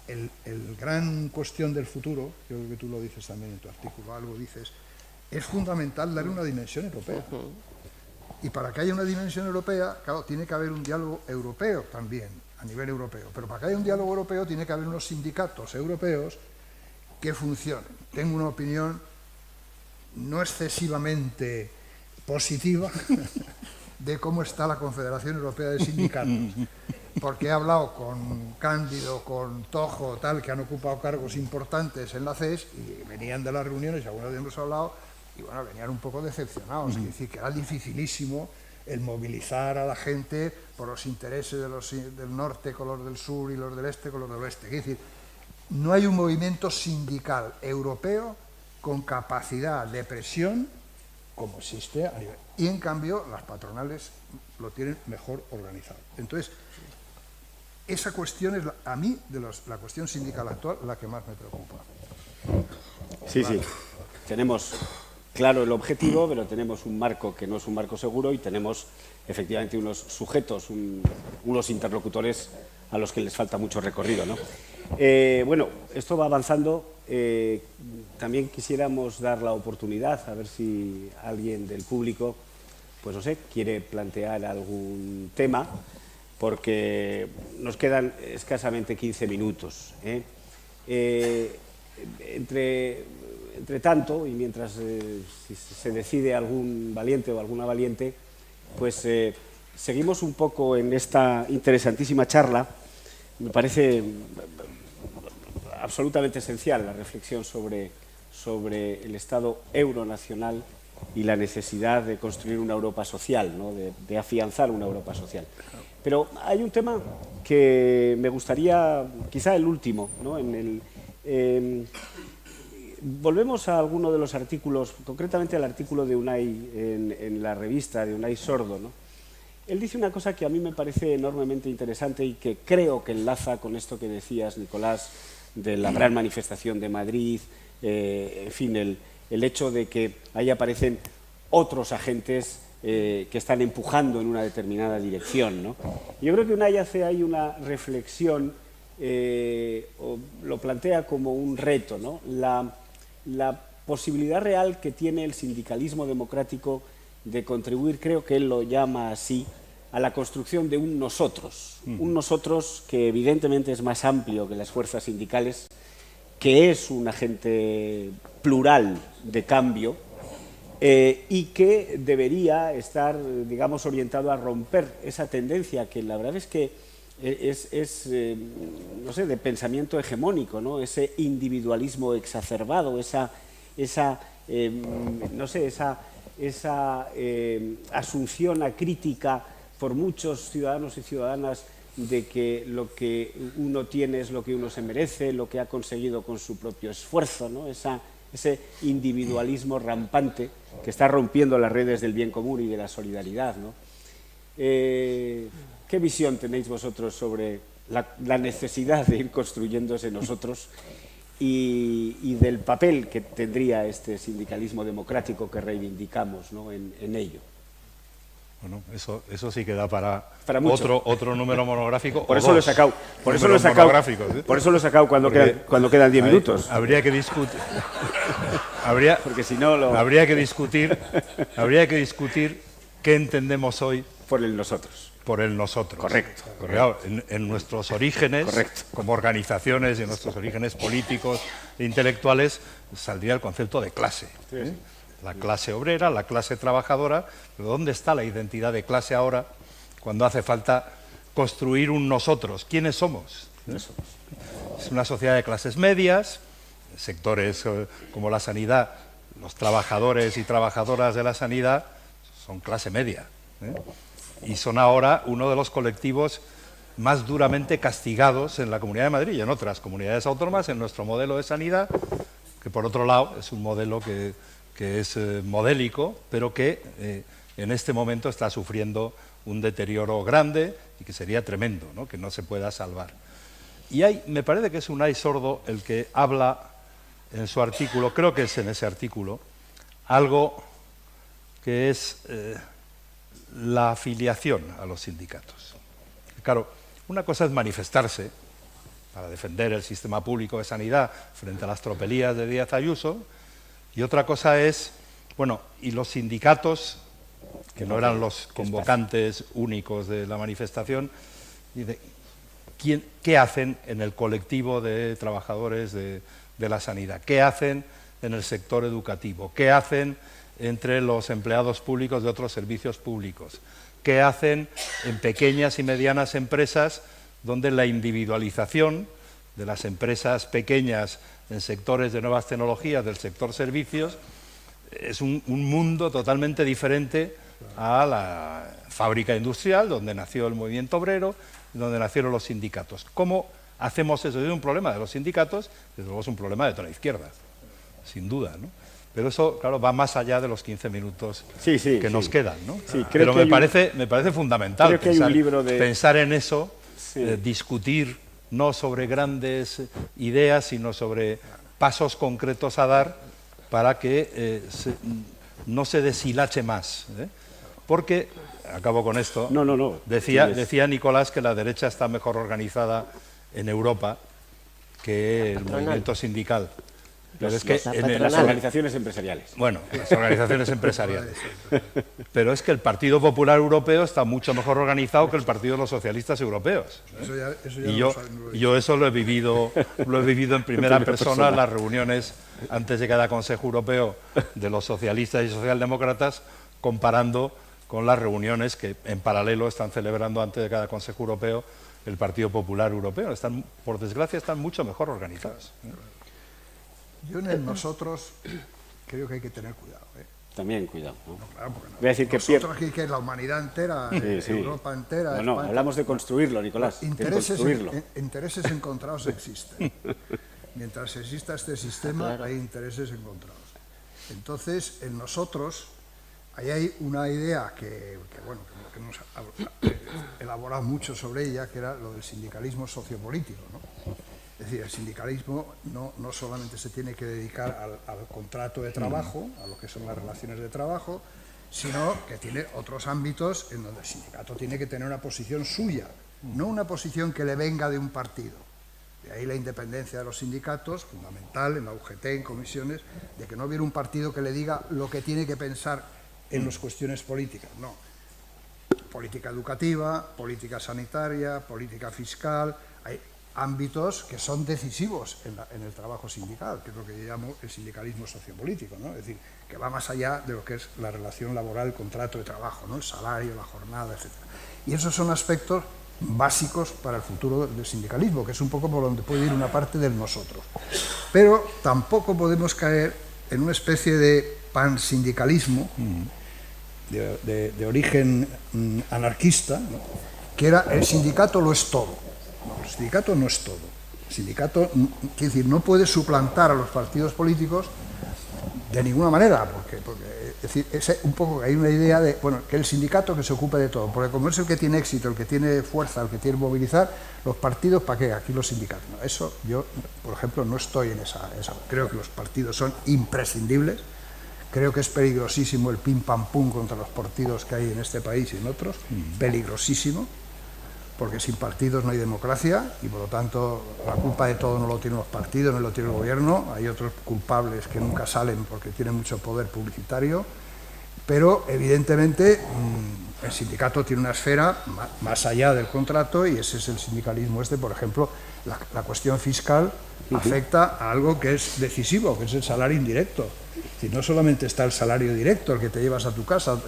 el gran cuestión del futuro, yo creo que tú lo dices también en tu artículo, algo dices, es fundamental darle una dimensión europea. Y para que haya una dimensión europea, claro, tiene que haber un diálogo europeo también, a nivel europeo. Pero para que haya un diálogo europeo tiene que haber unos sindicatos europeos que funcionen. Tengo una opinión no excesivamente positiva de cómo está la Confederación Europea de Sindicatos, porque he hablado con Cándido, con Tojo, tal, que han ocupado cargos importantes en la CES y venían de las reuniones, y algunos de ellos hemos hablado, y bueno, venían un poco decepcionados, es decir, que era dificilísimo el movilizar a la gente por los intereses de los del norte con los del sur y los del este con los del oeste. Es decir, no hay un movimiento sindical europeo con capacidad de presión como existe a nivel. Y en cambio las patronales lo tienen mejor organizado. Entonces, esa cuestión es, a mí, de la cuestión sindical actual, la que más me preocupa. Sí, sí. Tenemos claro el objetivo, pero tenemos un marco que no es un marco seguro y tenemos efectivamente unos sujetos, unos interlocutores a los que les falta mucho recorrido, ¿no? Bueno, esto va avanzando. También quisiéramos dar la oportunidad, a ver si alguien del público, pues no sé, quiere plantear algún tema, porque nos quedan escasamente 15 minutos. Entre tanto, y mientras si se decide algún valiente o alguna valiente, pues seguimos un poco en esta interesantísima charla. Me parece absolutamente esencial la reflexión sobre el Estado euronacional y la necesidad de construir una Europa social, ¿no? de afianzar una Europa social. Pero hay un tema que me gustaría, quizá el último, ¿no? Volvemos a alguno de los artículos, concretamente al artículo de Unai en la revista, de Unai Sordo, ¿no? Él dice una cosa que a mí me parece enormemente interesante y que creo que enlaza con esto que decías, Nicolás, de la gran manifestación de Madrid, en fin, el hecho de que ahí aparecen otros agentes que están empujando en una determinada dirección, ¿no? Yo creo que Unai hace ahí una reflexión, o lo plantea como un reto, ¿no? La posibilidad real que tiene el sindicalismo democrático de contribuir, creo que él lo llama así, a la construcción de un nosotros que evidentemente es más amplio que las fuerzas sindicales, que es un agente plural de cambio y que debería estar, digamos, orientado a romper esa tendencia que la verdad es que es no sé, de pensamiento hegemónico, ¿no? Ese individualismo exacerbado, esa asunción acrítica por muchos ciudadanos y ciudadanas de que lo que uno tiene es lo que uno se merece, lo que ha conseguido con su propio esfuerzo, ¿no? Ese individualismo rampante que está rompiendo las redes del bien común y de la solidaridad, ¿no? ¿Qué visión tenéis vosotros sobre la necesidad de ir construyéndose nosotros y del papel que tendría este sindicalismo democrático que reivindicamos, ¿no?, en ello? Bueno, eso sí que da para mucho. otro número monográfico. Por eso lo he sacado. Por eso lo he sacado cuando quedan 10 minutos. Habría que discutir. Porque si no habría que discutir qué entendemos hoy por el nosotros. Por el nosotros. Correcto. Porque, claro, en nuestros orígenes, como organizaciones y en nuestros orígenes políticos e intelectuales, saldría el concepto de clase. Sí. La clase obrera, la clase trabajadora, pero ¿dónde está la identidad de clase ahora cuando hace falta construir un nosotros? ¿Quiénes somos? Es una sociedad de clases medias, sectores como la sanidad, los trabajadores y trabajadoras de la sanidad son clase media, y son ahora uno de los colectivos más duramente castigados en la Comunidad de Madrid y en otras comunidades autónomas en nuestro modelo de sanidad, que por otro lado es un modelo que es modélico, pero que en este momento está sufriendo un deterioro grande y que sería tremendo, ¿no?, que no se pueda salvar. Y me parece que es Unai Sordo el que habla en su artículo, creo que es en ese artículo, algo que es la afiliación a los sindicatos. Claro, una cosa es manifestarse para defender el sistema público de sanidad frente a las tropelías de Díaz Ayuso, y otra cosa es, bueno, y los sindicatos, que no eran los convocantes únicos de la manifestación, ¿qué hacen en el colectivo de trabajadores de la sanidad? ¿Qué hacen en el sector educativo? ¿Qué hacen entre los empleados públicos de otros servicios públicos? ¿Qué hacen en pequeñas y medianas empresas donde la individualización de las empresas pequeñas en sectores de nuevas tecnologías, del sector servicios, es un mundo totalmente diferente a la fábrica industrial, donde nació el movimiento obrero, donde nacieron los sindicatos? ¿Cómo hacemos eso? Es un problema de los sindicatos, desde luego es un problema de toda la izquierda, sin duda, ¿no? Pero eso, claro, va más allá de los 15 minutos que nos quedan, ¿no? Sí, pero me parece fundamental pensar en eso, Sí. Discutir no sobre grandes ideas, sino sobre pasos concretos a dar para que no se deshilache más. Porque, acabo con esto, decía Nicolás que la derecha está mejor organizada en Europa que el movimiento sindical. Pero es que las organizaciones empresariales. Bueno, las organizaciones empresariales. Pero es que el Partido Popular Europeo está mucho mejor organizado que el Partido de los Socialistas Europeos. Y yo eso lo he vivido en primera persona en las reuniones antes de cada Consejo Europeo de los socialistas y socialdemócratas, comparando con las reuniones que en paralelo están celebrando antes de cada Consejo Europeo el Partido Popular Europeo. Por desgracia, están mucho mejor organizados. Yo en el nosotros creo que hay que tener cuidado. También cuidado, ¿no? No, claro, porque Voy a decir nosotros aquí, que es la humanidad entera, Europa entera. No, España, hablamos de construirlo, Nicolás. Intereses encontrados existen. Mientras exista este sistema, hay intereses encontrados. Entonces, en nosotros, ahí hay una idea que hemos elaborado mucho sobre ella, que era lo del sindicalismo sociopolítico, ¿no? Es decir, el sindicalismo no solamente se tiene que dedicar al contrato de trabajo, a lo que son las relaciones de trabajo, sino que tiene otros ámbitos en donde el sindicato tiene que tener una posición suya, no una posición que le venga de un partido. De ahí la independencia de los sindicatos, fundamental en la UGT, en comisiones, de que no hubiera un partido que le diga lo que tiene que pensar en las cuestiones políticas, no. Política educativa, política sanitaria, política fiscal, hay ámbitos que son decisivos en el trabajo sindical, que es lo que yo llamo el sindicalismo sociopolítico, ¿no? Es decir, que va más allá de lo que es la relación laboral, el contrato de trabajo, ¿no? El salario, la jornada, etc. Y esos son aspectos básicos para el futuro del sindicalismo, que es un poco por donde puede ir una parte del nosotros. Pero tampoco podemos caer en una especie de pansindicalismo de origen anarquista, ¿no? Que era el sindicato lo es todo. No, el sindicato no es todo. El sindicato, quiere decir, no puede suplantar a los partidos políticos de ninguna manera, porque Es decir, un poco que hay una idea de, bueno, que el sindicato que se ocupe de todo, porque como es el que tiene éxito, el que tiene fuerza, el que tiene movilizar, los partidos, ¿para qué? Aquí los sindicatos. No, eso yo, por ejemplo, no estoy en esa. Creo que los partidos son imprescindibles, creo que es peligrosísimo el pim pam pum contra los partidos que hay en este país y en otros, peligrosísimo, porque sin partidos no hay democracia y por lo tanto la culpa de todo no lo tienen los partidos, no lo tiene el gobierno, hay otros culpables que nunca salen porque tienen mucho poder publicitario, pero evidentemente el sindicato tiene una esfera más allá del contrato y ese es el sindicalismo por ejemplo, la cuestión fiscal afecta a algo que es decisivo, que es el salario indirecto. Si no solamente está el salario directo, el que te llevas a tu casa,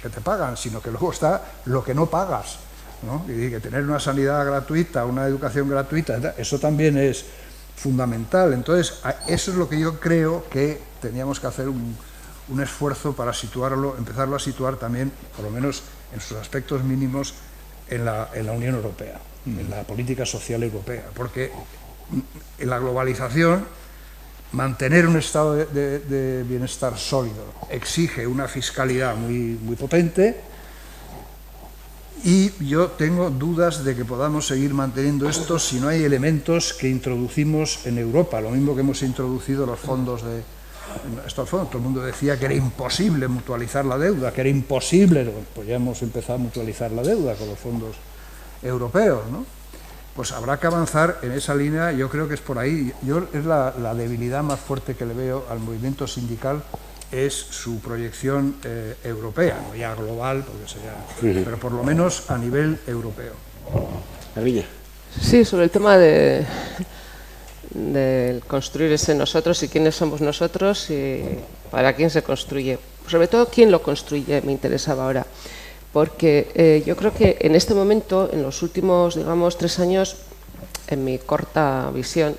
que te pagan, sino que luego está lo que no pagas, ¿no? Y que tener una sanidad gratuita, una educación gratuita, eso también es fundamental. Entonces, eso es lo que yo creo que teníamos que hacer un esfuerzo para situarlo, empezarlo a situar también, por lo menos en sus aspectos mínimos, en la Unión Europea, en la política social europea, porque en la globalización mantener un estado de bienestar sólido exige una fiscalidad muy potente. Y yo tengo dudas de que podamos seguir manteniendo esto si no hay elementos que introducimos en Europa, lo mismo que hemos introducido los fondos estos fondos. Todo el mundo decía que era imposible mutualizar la deuda, que era imposible, pues ya hemos empezado a mutualizar la deuda con los fondos europeos, ¿no? Pues habrá que avanzar en esa línea, yo creo que es por ahí. Es la debilidad más fuerte que le veo al movimiento sindical, es su proyección europea, no ya global, porque sería, pero por lo menos a nivel europeo. Garbiñe. Sí, sobre el tema de construir ese nosotros y quiénes somos nosotros y para quién se construye. Sobre todo, quién lo construye, me interesaba ahora. Porque yo creo que en este momento, en los últimos, digamos, 3 años, en mi corta visión,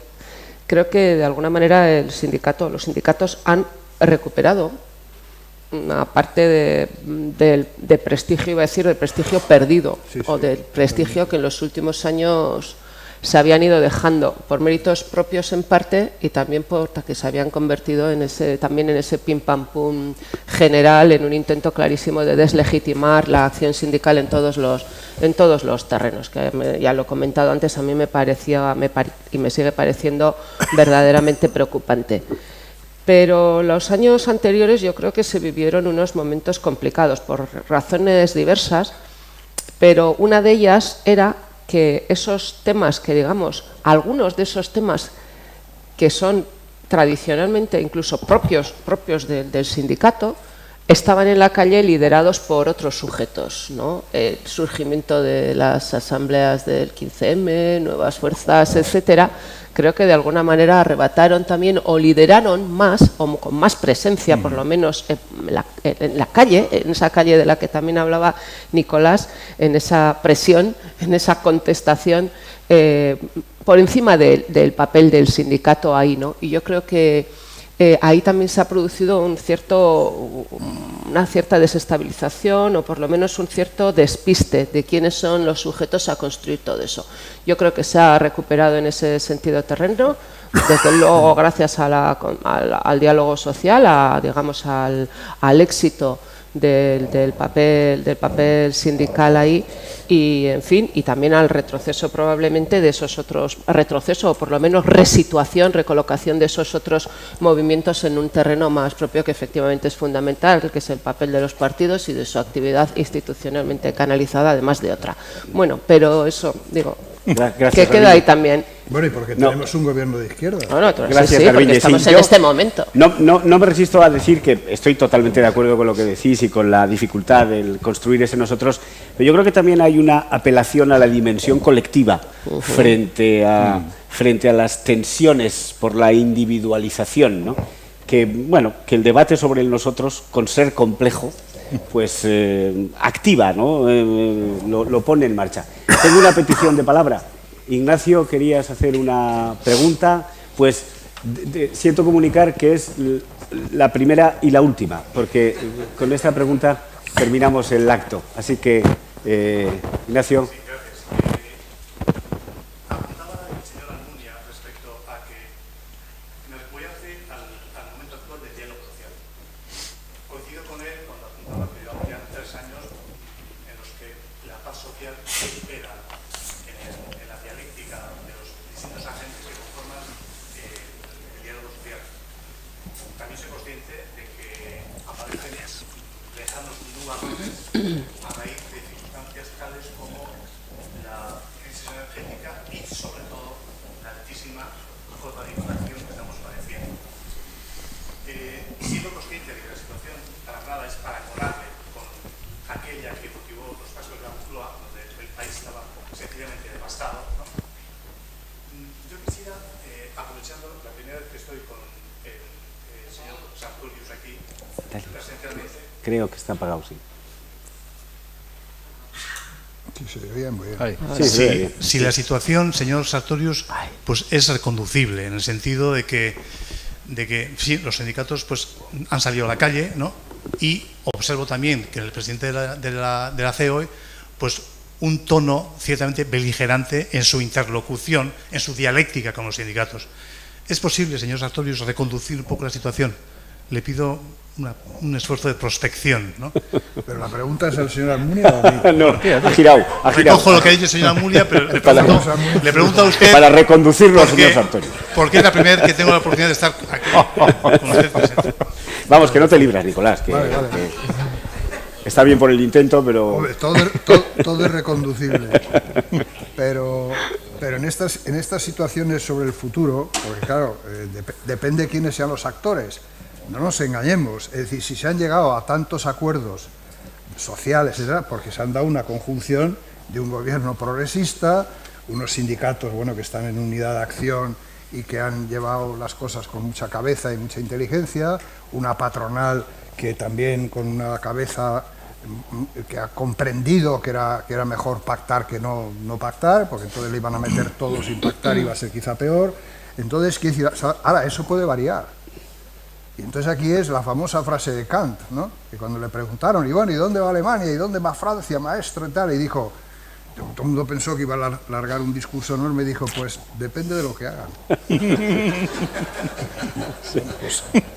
creo que de alguna manera los sindicatos han recuperado una parte de prestigio, iba a decir, del prestigio perdido, o del prestigio que en los últimos años se habían ido dejando por méritos propios en parte y también porque se habían convertido también en ese pim pam pum general, en un intento clarísimo de deslegitimar la acción sindical en todos los terrenos, que ya lo he comentado antes, a mí me parecía y me sigue pareciendo verdaderamente preocupante. Pero los años anteriores yo creo que se vivieron unos momentos complicados por razones diversas, pero una de ellas era que esos temas que, digamos, algunos de esos temas que son tradicionalmente incluso propios del sindicato, estaban en la calle liderados por otros sujetos, ¿no? El surgimiento de las asambleas del 15M, nuevas fuerzas, etcétera, creo que de alguna manera arrebataron también o lideraron más, o con más presencia, por lo menos en la calle, en esa calle de la que también hablaba Nicolás, en esa presión, en esa contestación, por encima del papel del sindicato ahí, ¿no? Y yo creo que ahí también se ha producido una cierta desestabilización o por lo menos un cierto despiste de quiénes son los sujetos a construir todo eso. Yo creo que se ha recuperado en ese sentido terreno, desde luego gracias al diálogo social, digamos al éxito del papel sindical ahí y, en fin, y también al retroceso probablemente de esos otros, retroceso o por lo menos resituación, recolocación de esos otros movimientos en un terreno más propio que efectivamente es fundamental, que es el papel de los partidos y de su actividad institucionalmente canalizada, además de otra. Bueno, pero eso, digo, Gracias, que queda ahí también. Bueno, y porque tenemos un gobierno de izquierda. Gracias, sí, porque estamos en este momento. No me resisto a decir que estoy totalmente de acuerdo con lo que decís y con la dificultad del construir ese nosotros, pero yo creo que también hay una apelación a la dimensión colectiva frente a las tensiones por la individualización, ¿no? Que el debate sobre el nosotros, con ser complejo, pues activa, ¿no? Lo pone en marcha. Tengo una petición de palabra. Ignacio, querías hacer una pregunta, pues siento comunicar que es la primera y la última, porque con esta pregunta terminamos el acto. Así que, Ignacio. Sí, gracias. Apuntaba el señor Almunia respecto a que nos voy a hacer al momento actual del diálogo social. Coincido con Estado, ¿no? Yo quisiera, aprovechando la primera vez que estoy con el señor Sartorius aquí, presencialmente. Creo que está apagado, sí. Sí, se ve bien, muy bien. Si la situación, señor Sartorius, pues es reconducible en el sentido de que sí, los sindicatos pues han salido a la calle, ¿no? Y observo también que el presidente de la COE, pues un tono ciertamente beligerante en su interlocución, en su dialéctica con los sindicatos. ¿Es posible, señor Sartorius, reconducir un poco la situación? Le pido un esfuerzo de prospección, ¿no? Pero la pregunta es al señor Almunia o a mí. No, ha girado. Recojo lo que ha dicho el señor Almunia, pero le pregunto a usted... Para reconducirlo al señor Sartorius. Porque es la primera vez que tengo la oportunidad de estar aquí con usted presente. Vamos, que no te libras, Nicolás. Que está bien por el intento, pero... Hombre, todo es reconducible. Pero en estas situaciones sobre el futuro, porque claro, depende de quiénes sean los actores. No nos engañemos, es decir, si se han llegado a tantos acuerdos sociales, etcétera, porque se han dado una conjunción de un gobierno progresista, unos sindicatos, bueno, que están en unidad de acción y que han llevado las cosas con mucha cabeza y mucha inteligencia, una patronal que también con una cabeza que ha comprendido que era mejor pactar que no pactar, porque entonces le iban a meter todo sin pactar y iba a ser quizá peor. Entonces, quiero decir, ahora eso puede variar. Y entonces aquí es la famosa frase de Kant, ¿no? Que cuando le preguntaron, y bueno, ¿y dónde va Alemania? ¿Y dónde va Francia, maestro? Y tal, y dijo, todo el mundo pensó que iba a largar un discurso enorme, y dijo, pues depende de lo que hagan.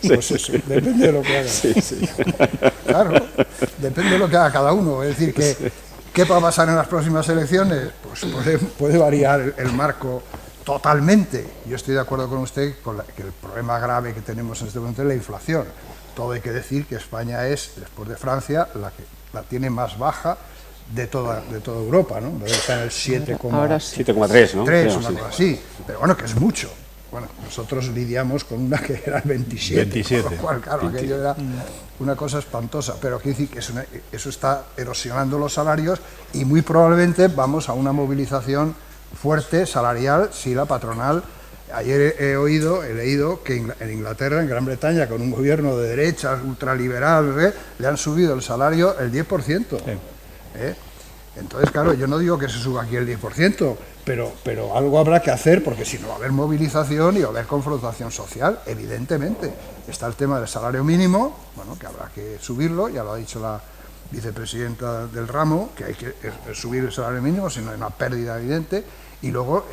Pues eso, depende de lo que hagan. Sí. Claro, depende de lo que haga cada uno. Es decir, que ¿qué va a pasar en las próximas elecciones? Pues puede variar el marco totalmente. Yo estoy de acuerdo con usted que el problema grave que tenemos en este momento es la inflación. Todo hay que decir que España es, después de Francia, la tiene más baja de toda Europa, ¿no? Está en el 7,3, ¿no? 3, una cosa así. Pero bueno, que es mucho. Bueno, nosotros lidiamos con una que era 27. Con lo cual, claro, aquello era una cosa espantosa. Pero quiero decir que eso está erosionando los salarios y muy probablemente vamos a una movilización fuerte, salarial, si la patronal... Ayer he leído que en Inglaterra, en Gran Bretaña, con un gobierno de derechas, ultraliberal, le han subido el salario el 10%. Sí. Entonces, claro, yo no digo que se suba aquí el 10%, pero algo habrá que hacer, porque si no va a haber movilización y va a haber confrontación social, evidentemente. Está el tema del salario mínimo, bueno, que habrá que subirlo, ya lo ha dicho la vicepresidenta del ramo, que hay que subir el salario mínimo, si no hay una pérdida evidente. Y luego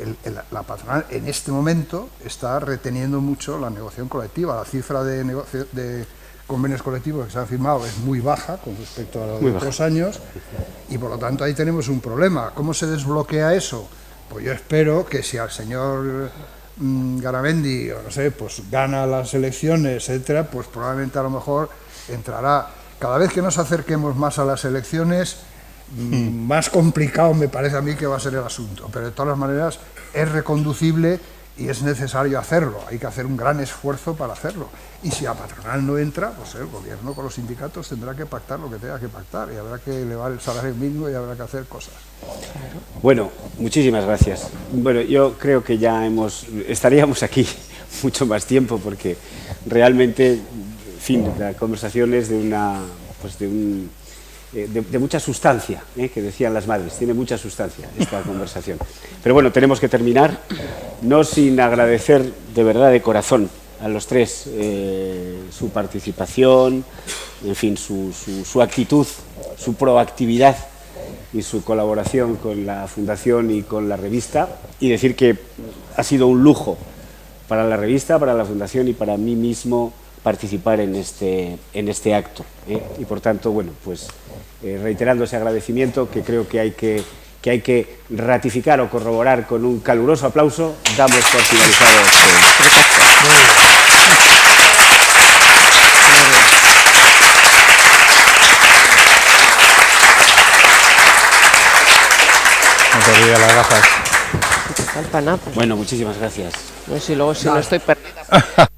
la patronal en este momento está reteniendo mucho la negociación colectiva. La cifra de convenios colectivos que se han firmado es muy baja con respecto a los otros años y por lo tanto ahí tenemos un problema. ¿Cómo se desbloquea eso? Pues yo espero que si al señor Garamendi, o no sé, pues gana las elecciones, etcétera, pues probablemente a lo mejor entrará. Cada vez que nos acerquemos más a las elecciones, más complicado me parece a mí que va a ser el asunto, pero de todas maneras es reconducible y es necesario hacerlo, hay que hacer un gran esfuerzo para hacerlo, y si la patronal no entra, pues el gobierno con los sindicatos tendrá que pactar lo que tenga que pactar y habrá que elevar el salario mínimo y habrá que hacer cosas. Bueno, muchísimas gracias. Bueno, yo creo que ya estaríamos aquí mucho más tiempo porque realmente, en fin, la conversación es de mucha sustancia, que decían las madres, tiene mucha sustancia esta conversación. Pero bueno, tenemos que terminar, no sin agradecer de verdad, de corazón, a los tres su participación, en fin, su actitud, su proactividad y su colaboración con la Fundación y con la revista, y decir que ha sido un lujo para la revista, para la Fundación y para mí mismo participar en este acto. Y por tanto, bueno, pues reiterando ese agradecimiento que creo que hay que ratificar o corroborar con un caluroso aplauso, damos por finalizado las gafas. Falta nada. Bueno, muchísimas gracias. No sé si luego si no estoy perdida.